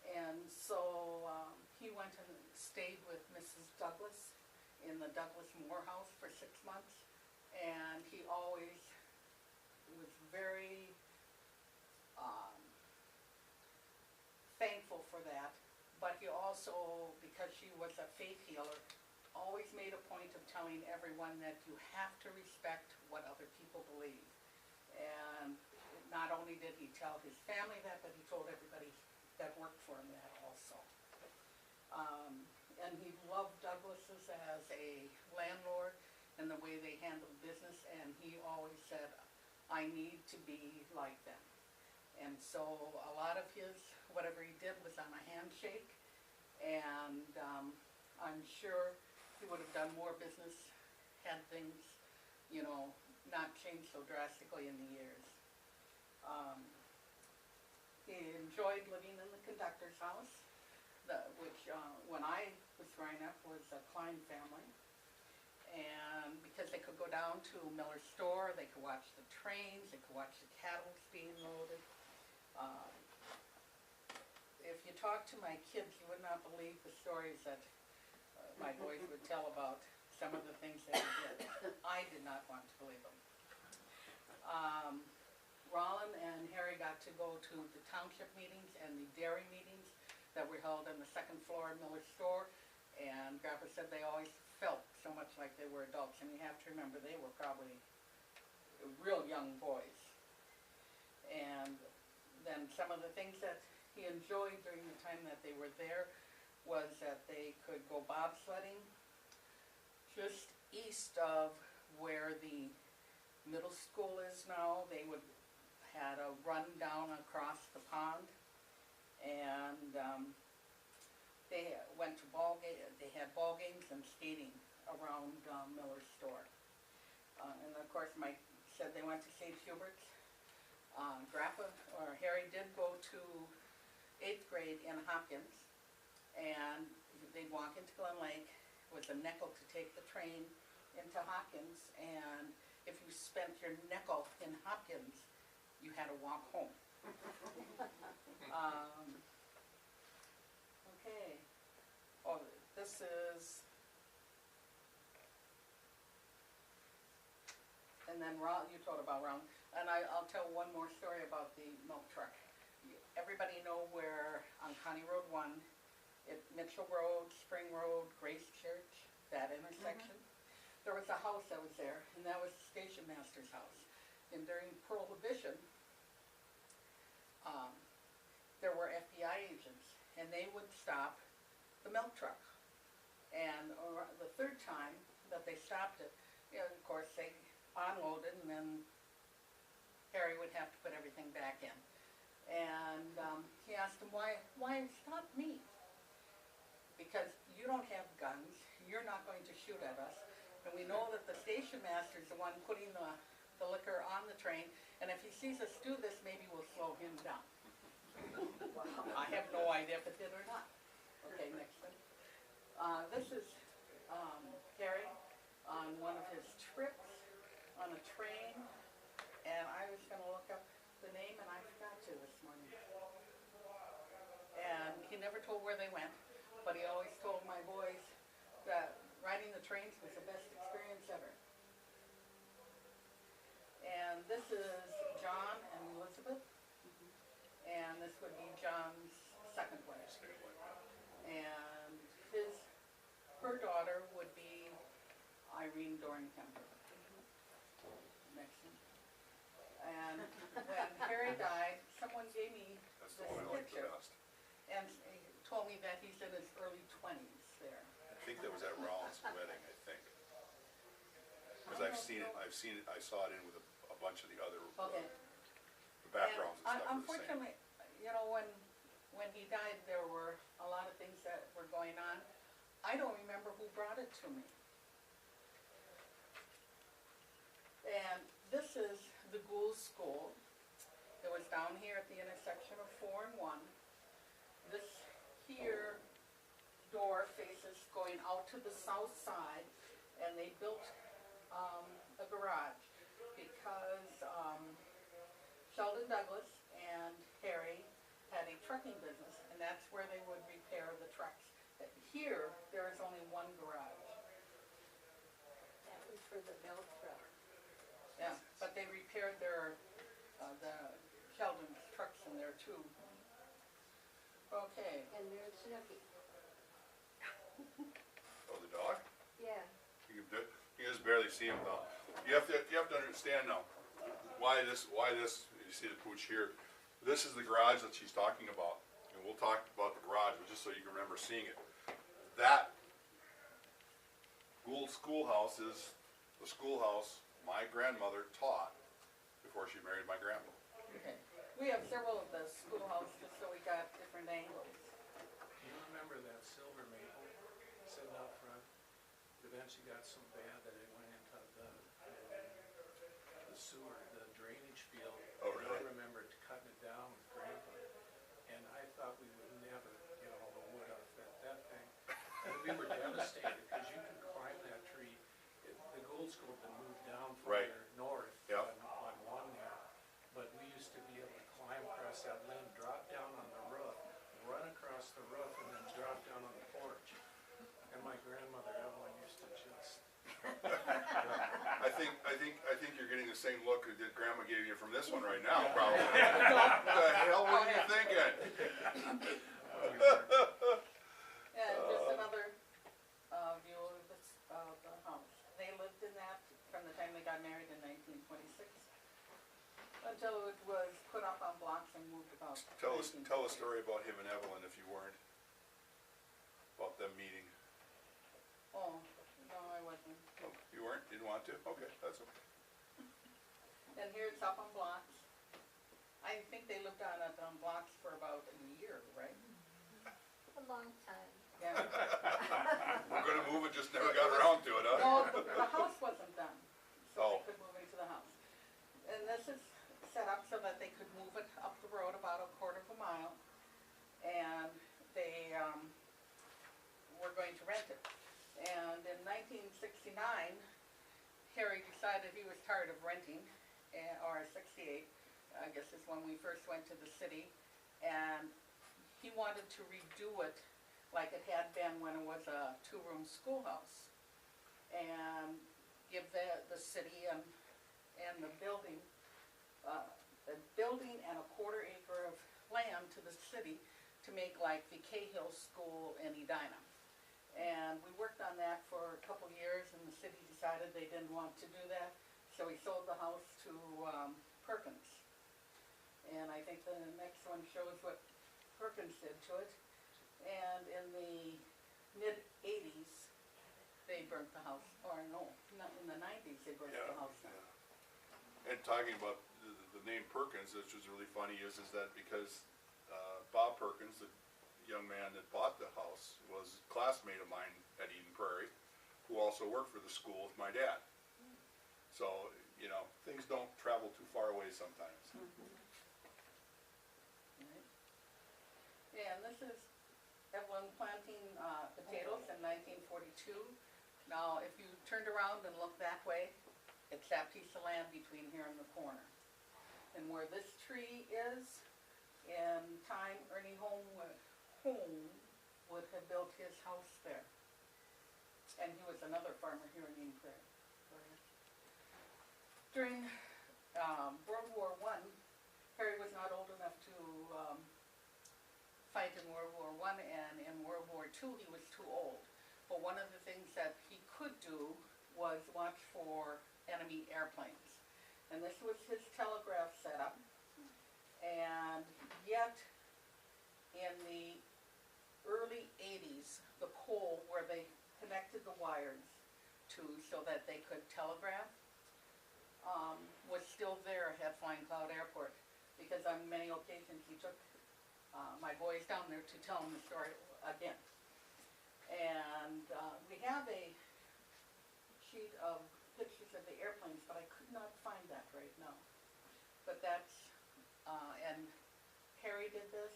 and so he went and stayed with Mrs. Douglas in the Douglas Moore house for 6 months, and he always was very thankful for that, but he also, because she was a faith healer, always made a point of telling everyone that you have to respect what other people believe. And not only did he tell his family that, but he told everybody that worked for him that also. And he loved Douglas's as a landlord and the way they handled business, and he always said, I need to be like them. And so a lot of his, whatever he did was on a handshake, and I'm sure he would have done more business had things, not changed so drastically in the years. He enjoyed living in the conductor's house, which when I was growing up was a Klein family. And because they could go down to Miller's store, they could watch the trains, they could watch the cattle being loaded. If you talk to my kids, you would not believe the stories that my boys would tell about some of the things they did. I did not want to believe them. Roland and Harry got to go to the township meetings and the dairy meetings that were held on the second floor of Miller's store, and Grandpa said they always felt so much like they were adults, and you have to remember they were probably real young boys. And then some of the things that he enjoyed during the time that they were there was that they could go bobsledding just east of where the middle school is now. They had a run down across the pond, and they went to they had ball games and skating around Miller's store. And of course Mike said they went to St. Hubert's. Harry did go to 8th grade in Hopkins, and they'd walk into Glen Lake with a nickel to take the train into Hopkins, and if you spent your nickel in Hopkins, you had to walk home. Okay. Oh, this is, and then you told about Ron, and I'll tell one more story about the milk truck. Everybody know where on County Road 1, Mitchell Road, Spring Road, Grace Church, that intersection? There was a house that was there, and that was the station master's house. And during Prohibition, FBI agents, and they would stop the milk truck. And the third time that they stopped it, you know, of course, they unloaded, and then Harry would have to put everything back in. And he asked him, why stop me? Because you don't have guns, you're not going to shoot at us, and we know that the station master is the one putting the liquor on the train, and if he sees us do this, maybe we'll slow him down. I have no idea if it did or not. Okay, next one. This is Harry on one of his trips on a train, and I was gonna look up the name and I forgot to this morning. And he never told where they went, but he always told my boys that riding the trains was the best experience ever. And this is John and Elizabeth, and this would be John's second wife. And her daughter would be Irene Dornkemper. Next one. And when Harry died, someone gave me That's this the one I like the picture best. and he told me that he's in his early 20s there. I think that was at Rollins' wedding, I think. Because I saw it in with a bunch of the other, Okay. the backgrounds and stuff were the same. Unfortunately, you know, when he died, there were a lot of things that were going on. I don't remember who brought it to me. And this is the Gould School. It was down here at the intersection of 4 and 1. This here door faces going out to the south side, and they built a garage because Sheldon Douglas and Harry had a trucking business, and that's where they would repair the trucks. Here, there is only one garage. That was for the milk truck. Yeah, but they repaired their, the Sheldon's trucks in there too. Okay, And there's Snooky. Oh, the dog? Yeah. You can just barely see him though. You have to understand now, why this, you see the pooch here. This is the garage that she's talking about. And we'll talk about the garage, but just so you can remember seeing it. That Gould schoolhouse is the schoolhouse my grandmother taught before she married my grandpa. okay. We have several of the schoolhouses, so we got different angles. Do you remember that silver maple sitting out front? But then she got so bad that it went into the sewer, the drainage field. Oh, really? I remember cutting it down with Grandpa, and I thought we would never get all the wood off that thing. And we were devastated, because you could climb that tree. The Gould School had been moved down from Right. there north Yep. on one there, but we used to be able to climb across that limb, drop down on the roof, run across the roof, and then drop down on the porch. And my grandmother Evelyn used to just. I think you're getting the same look that Grandma gave you from this one right now, probably. What the hell were you thinking? And just another view of the house. They lived in that from the time they got married in 1926 until it was put up on blocks and moved about. Tell a 1958. story about him and Evelyn if you weren't. About them meeting. Oh, no, I wasn't. Oh, you weren't? Didn't want to? Okay, that's okay. And here it's up on blocks. I think they lived on it on blocks for about a year, right? A long time. Yeah. We're gonna move it, just never got around to it, huh? No, the house wasn't done, so Oh. they could move into the house. And this is set up so that they could move it up the road about a quarter of a mile. And they were going to rent it. And in 1969, Harry decided he was tired of renting, or 68, I guess is when we first went to the city. And he wanted to redo it like it had been when it was a 2-room schoolhouse. And give the city and the building and a quarter acre of land to the city to make like the Cahill School in Edina. And we worked on that for a couple years, and the city decided they didn't want to do that, so we sold the house to Perkins. And I think the next one shows what Perkins did to it. And in the mid-80s, they burnt the house, or no, not in the 90s, they burnt Yeah, the house down. yeah. And talking about the name Perkins, which was really funny, is that because Bob Perkins, the young man that bought the house, was a classmate of mine at Eden Prairie, who also worked for the school with my dad. So, you know, things don't travel too far away sometimes. Right. Yeah, and this is Evelyn planting potatoes in 1942. Now, if you turned around and looked that way, it's that piece of land between here and the corner. And where this tree is, in time Ernie Holm would have built his house there. And he was another farmer here in Eden Prairie. During World War I, Harry was not old enough to fight in World War I, and in World War II he was too old. But one of the things that he could do was watch for enemy airplanes. And this was his telegraph setup. And yet, in the early 80s, the pole where they connected the wires to so that they could telegraph was still there at Flying Cloud Airport, because on many occasions he took my boys down there to tell them the story again. And we have a sheet of pictures of the airplanes, but I could not find that right now. But that's, and Harry did this.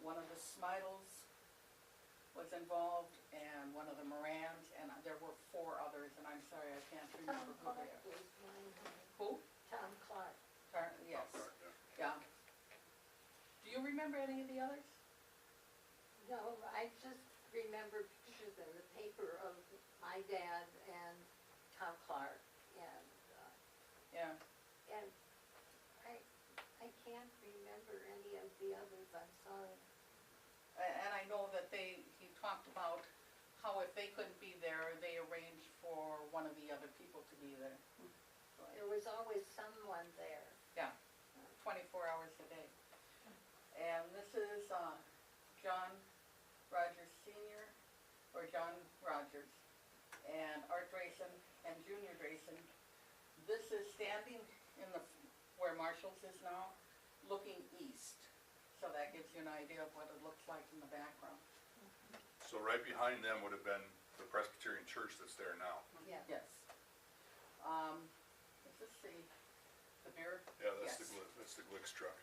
One of the Smidles was involved, and one of the Morans, and there were 4 others, and I'm sorry, I can't Tom remember who Clark they are. was mine. Who? Tom Clark. Yes, Yeah. yeah. Do you remember any of the others? No, I just remember pictures in the paper of my dad and Tom Clark, and Yeah. I can't remember any of the others, I'm sorry. And I know that he talked about how if they couldn't be there, they arranged for one of the other people to be there. There was always someone there. Yeah, 24 hours a day. And this is John Rogers Sr., or John Rogers, and Art Drayson and Junior Drayson. This is standing in where Marshall's is now, looking east. So that gives you an idea of what it looks like in the background. So right behind them would have been the Presbyterian church that's there now. Yeah. Yes. Is this the beer? Yeah, that's Yes. that's the Glick's truck.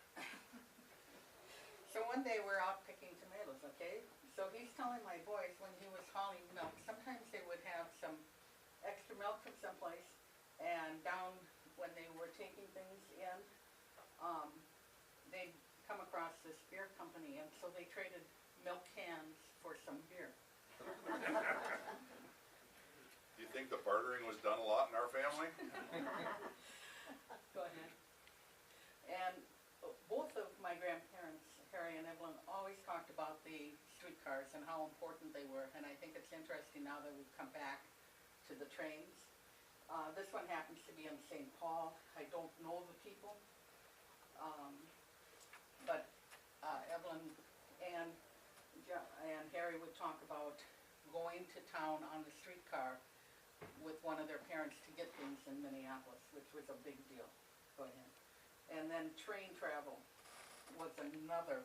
So one day we're out picking tomatoes, okay? So he's telling my boys when he was hauling milk, sometimes they would have some extra milk from someplace, and down when they were taking things in, they'd come across this beer company, and so they traded milk cans for some beer. Do you think the bartering was done a lot in our family? Go ahead. And both of my grandparents, Harry and Evelyn, always talked about the streetcars and how important they were, and I think it's interesting now that we've come back to the trains. This one happens to be in St. Paul. I don't know the people, but Evelyn and Harry would talk about going to town on the streetcar with one of their parents to get things in Minneapolis, which was a big deal. Go ahead. And then train travel was another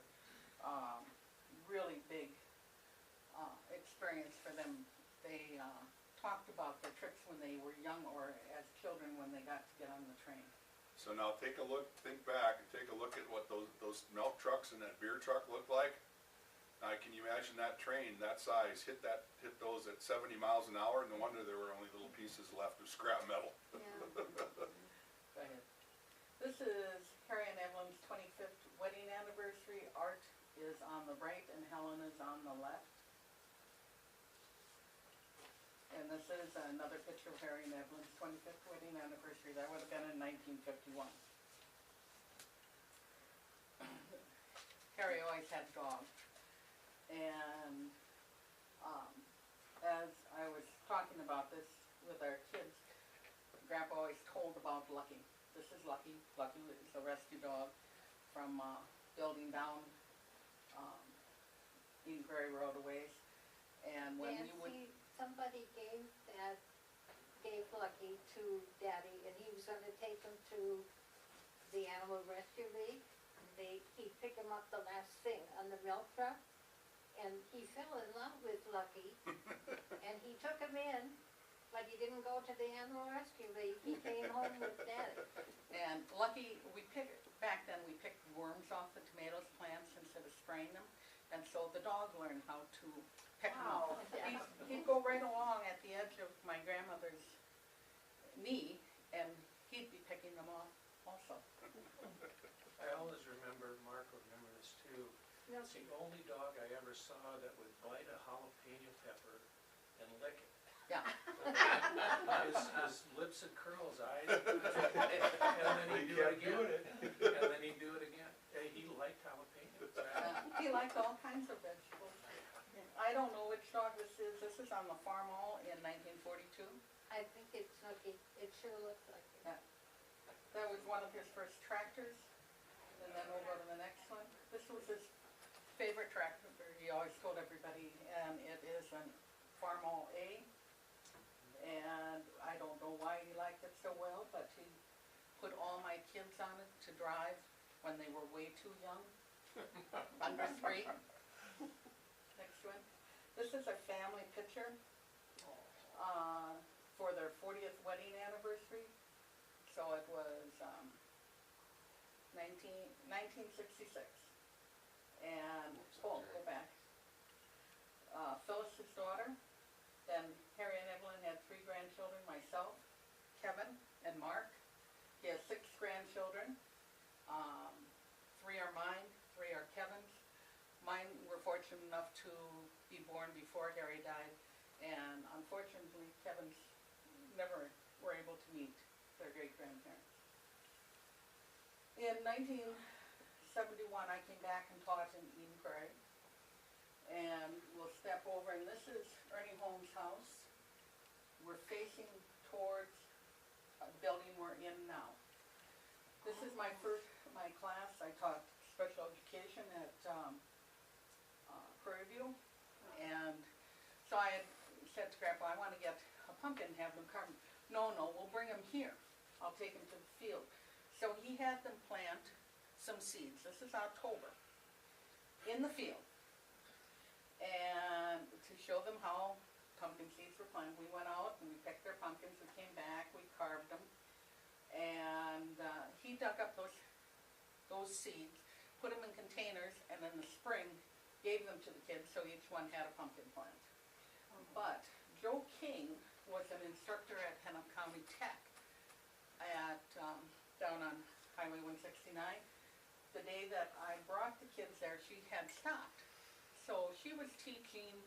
really big experience for them. They talked about their trips when they were young or as children when they got to get on the train. So now think back and take a look at what those milk trucks and that beer truck looked like. Now can you imagine that train that size hit those at 70 miles an hour? No wonder there were only little pieces left of scrap metal. Yeah. Go ahead. This is Harry and Evelyn's 25th wedding anniversary. Art is on the right and Helen is on the left. And this is another picture of Harry and Evelyn's 25th wedding anniversary. That would have been in 1951. Harry always had dogs. And as I was talking about this with our kids, Grandpa always told about Lucky. This is Lucky. Lucky is a rescue dog. from, building down, Eden Prairie Road a ways. And when we would, Nancy, somebody gave Lucky to Daddy, and he was gonna take him to the Animal Rescue League. He'd pick him up the last thing on the milk truck, and he fell in love with Lucky, and he took him in, but he didn't go to the Animal Rescue League, he came home with Daddy. and Lucky, back then, we picked worms off the tomatoes plants instead of spraying them. And so the dog learned how to pick them Wow. up. He'd go right along at the edge of my grandmother's knee, and he'd be picking them off also. I always remember, Mark will remember this too, it's the only dog I ever saw that would bite a jalapeno pepper and lick it. Yeah. His lips would curl, his eyes would and then he'd do it again. And then he'd do it again. He liked jalapenos. He liked all kinds of vegetables. I don't know which dog this is. This is on the farm all in 1942. I think it's Lucky, it sure looks like it. That was one of his first tractors. And then we'll go to the next one. This was his favorite tractor, he always told everybody, and it is a Farm All A. And I don't know why he liked it so well, but he put all my kids on it to drive when they were way too young, under 3. Next one. This is a family picture for their 40th wedding anniversary. So it was 1966. And, go back. Phyllis, his daughter. Then Harry and Evelyn had 3 grandchildren, myself, Kevin, and Mark. He has 6 grandchildren. 3 are mine, 3 are Kevin's. Mine were fortunate enough to be born before Harry died, and unfortunately, Kevin's never were able to meet their great-grandparents. In 1971, I came back and taught in Eden Prairie. And we'll step over, and this is Ernie Holmes' house. We're facing towards a building we're in now. This is my class. I taught special education at Prairie View. And so I had said to Grandpa, I want to get a pumpkin and have them carve. No, we'll bring them here. I'll take them to the field. So he had them plant some seeds. This is October. In the field. And to show them how pumpkin seeds were planted, we went out and we picked their pumpkins, we came back, we carved them, and he dug up those seeds, put them in containers, and in the spring gave them to the kids, so each one had a pumpkin plant. But Joe King was an instructor at Hennep County Tech at down on Highway 169. The day that I brought the kids there, she had stopped. So she was teaching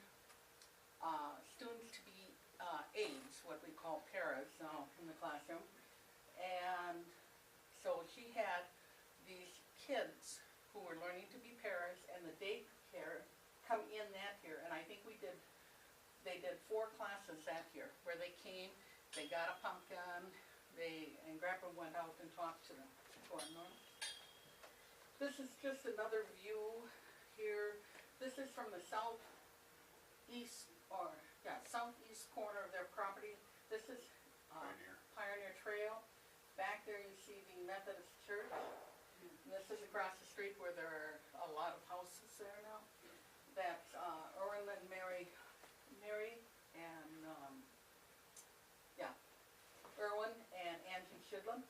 students to be aides, what we call paras now in the classroom. And so she had these kids who were learning to be paras and the daycare come in that year. And I think they did 4 classes that year where they came, they got a pumpkin, and Grandpa went out and talked to them. This is just another view here. This is from the southeast corner of their property. This is Pioneer Trail. Back there you see the Methodist Church. And this is across the street where there are a lot of houses there now. That's Erwin and Mary and Erwin and Angie Shidlin.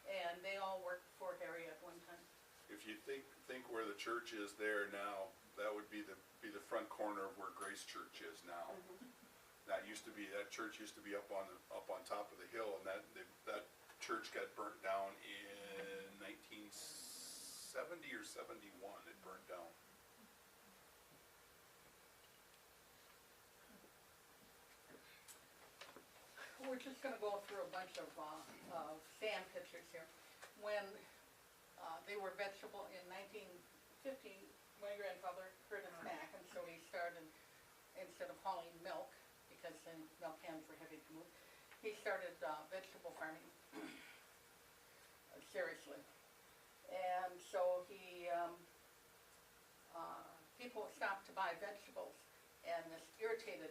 And they all worked for Harry at one time. If you think where the church is there now, that would be the front corner of where Grace Church is now. That church used to be up on top of the hill, and that church got burnt down in 1970 or 71. It burnt down. We're just going to go through a bunch of sand pictures here. When they were vegetable in 1950, my grandfather hurt his back, and so he started, instead of hauling milk, because then milk cans were heavy to move, he started vegetable farming, seriously. And so people stopped to buy vegetables, and this irritated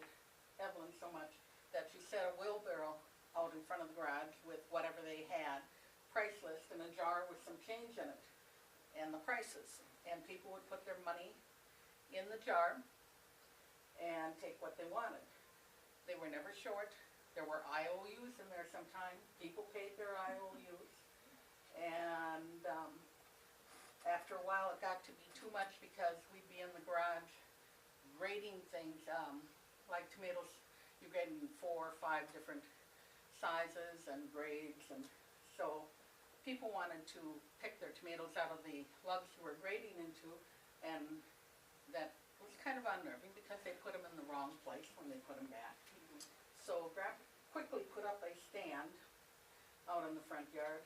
Evelyn so much that she set a wheelbarrow out in front of the garage with whatever they had, price list, and a jar with some change in it, and the prices. And people would put their money in the jar and take what they wanted. They were never short. There were IOUs in there sometime. People paid their IOUs. And after a while, it got to be too much because we'd be in the garage grading things, like tomatoes. You grade in 4 or 5 different sizes and grades, and so people wanted to pick their tomatoes out of the lugs you were grading into, and that was kind of unnerving because they put them in the wrong place when they put them back. So quickly put up a stand out in the front yard,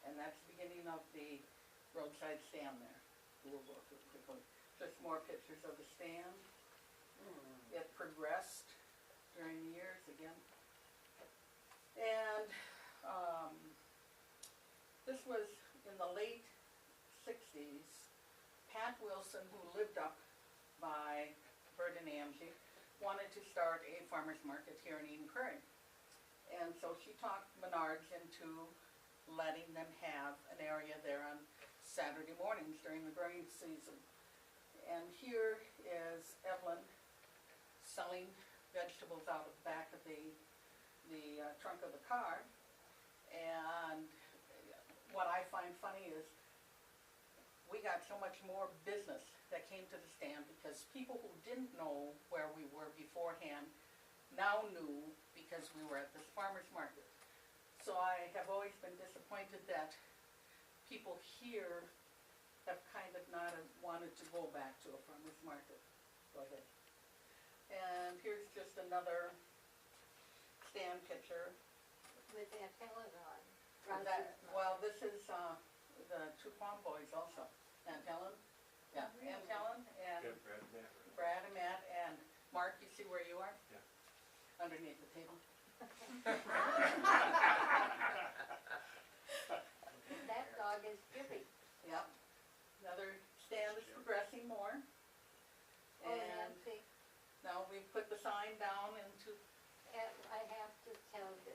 and that's the beginning of the roadside stand there. We'll go through it quickly. Just more pictures of the stand. It progressed during the years again. And this was in the late 60s. Pat Wilson, who lived up by Bert and Angie, wanted to start a farmer's market here in Eden Prairie. And so she talked Menards into letting them have an area there on Saturday mornings during the growing season. And here is Evelyn selling vegetables out of the back of the trunk of the car. And what I find funny is we got so much more business that came to the stand because people who didn't know where we were beforehand now knew because we were at this farmer's market. So I have always been disappointed that people here have kind of not wanted to go back to a farmer's market. Go ahead. And here's just another stand picture. With Aunt Helen on. Well, this is the 2 Palm Boys also. Aunt Helen, yeah, Aunt Helen and Brad and Matt and Mark. You see where you are? Yeah. Underneath the table. That dog is Jippy. Yep. Another stand is progressing more. Oh, And Nancy, now we've put the sign down into, and I have to tell you,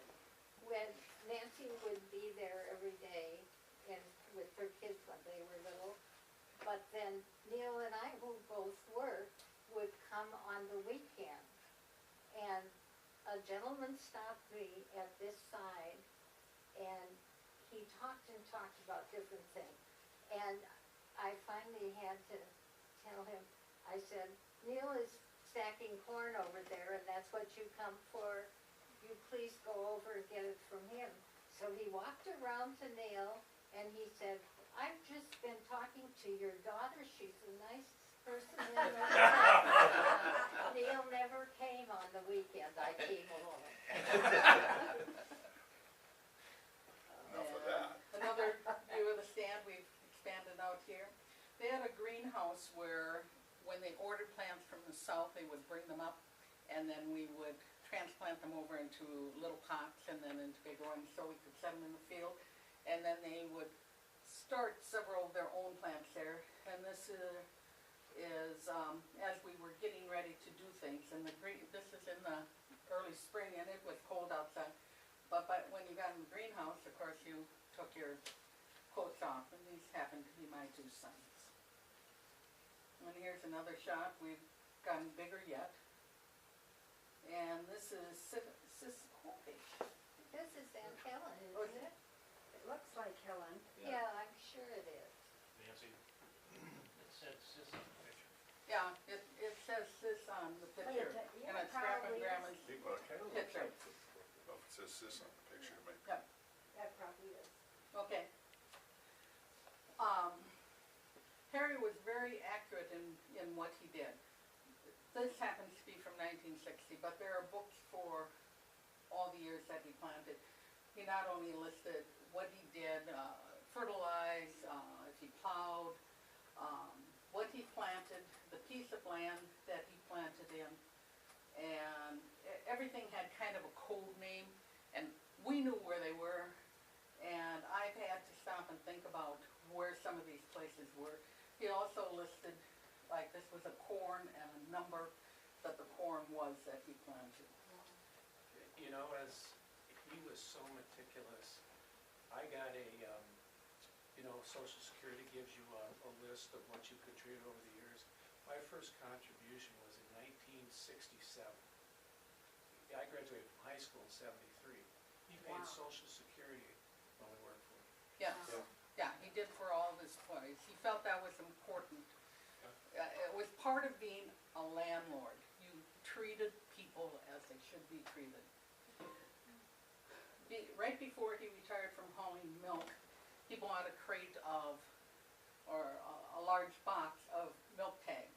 when Nancy would be there every day and with her kids when they were little, but then Neil and I, who both worked, would come on the weekend. And a gentleman stopped me at this side, and he talked and talked about different things. And I finally had to tell him, I said, Neil is stacking corn over there, and that's what you come for. You please go over and get it from him. So he walked around to Neil, and he said, I've just been talking to your daughter. She's the nicest person in the world. Neil never came on the weekend. I came alone. Enough of that. another view of the stand. We've expanded out here. They had a greenhouse where when they ordered plants from the south, they would bring them up, and then we would transplant them over into little pots and then into big ones so we could set them in the field. And then they would start several of their own plants there. And this is as we were getting ready to do things. And this is in the early spring, and it was cold outside. But when you got in the greenhouse, of course, you took your coats off, and these happen to be my 2 sons. And here's another shot. We've gotten bigger yet. And this is This is Aunt Helen, isn't it? It looks like Helen. Yeah, I'm sure it is. Nancy, it said sis on the picture. Yeah, it says this on the picture, and it's Grandma and Grandma's picture. Well, if it says this on the picture, it might. That probably is. Okay. Harry was very accurate in what he did. This happens to be from 1960, but there are books for all the years that he planted. He not only listed what he did, fertilize, if he plowed, what he planted, the piece of land that he planted in, and everything had kind of a code name, and we knew where they were, and I've had to stop and think about where some of these places were. He also listed, like, this was a corn and a number that the corn was that he planted. You know, as he was so meticulous, I got a, you know, Social Security gives you a list of what you contributed over the years. My first contribution was in 1967. I graduated from high school in '73. He paid Wow. Social Security when we worked for him. Yes, yeah, he did for all of his employees. He felt that was important. It was part of being a landlord. You treated people as they should be treated. Right before he retired from hauling milk, he bought a crate of, or a large box of milk tags.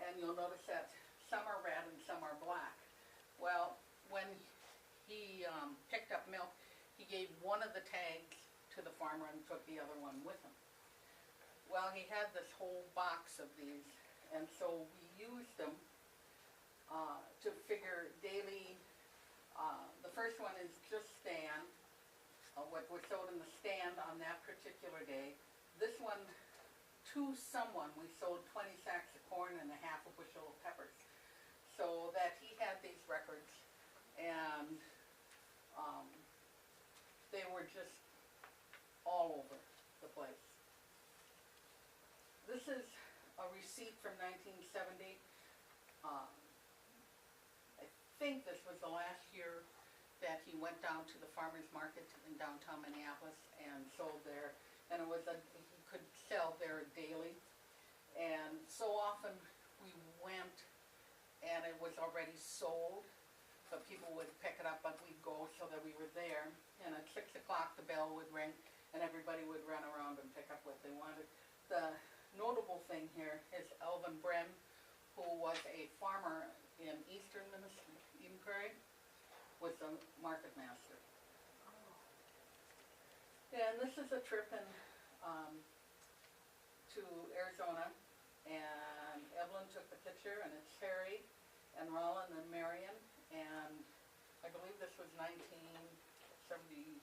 And you'll notice that some are red and some are black. Well, when he picked up milk, he gave one of the tags to the farmer and took the other one with him. Well, he had this whole box of these, and so we used them to figure daily. The first one is just stand, what was sold in the stand on that particular day. This one, to someone, we sold 20 sacks of corn and a half a bushel of peppers. So that he had these records, and they were just all over the place. This is a receipt from 1970. I think this was the last year that he went down to the farmer's market in downtown Minneapolis and sold there. And it was he could sell there daily. And so often we went and it was already sold, but people would pick it up, but we'd go so that we were there. And at 6 o'clock the bell would ring and everybody would run around and pick up what they wanted. The notable thing here is Elvin Bren, who was a farmer in eastern Minnesota, Eden Prairie, was the market master. And this is a trip in to Arizona, and Evelyn took the picture, and it's Harry and Roland and Marion, and I believe this was 1970.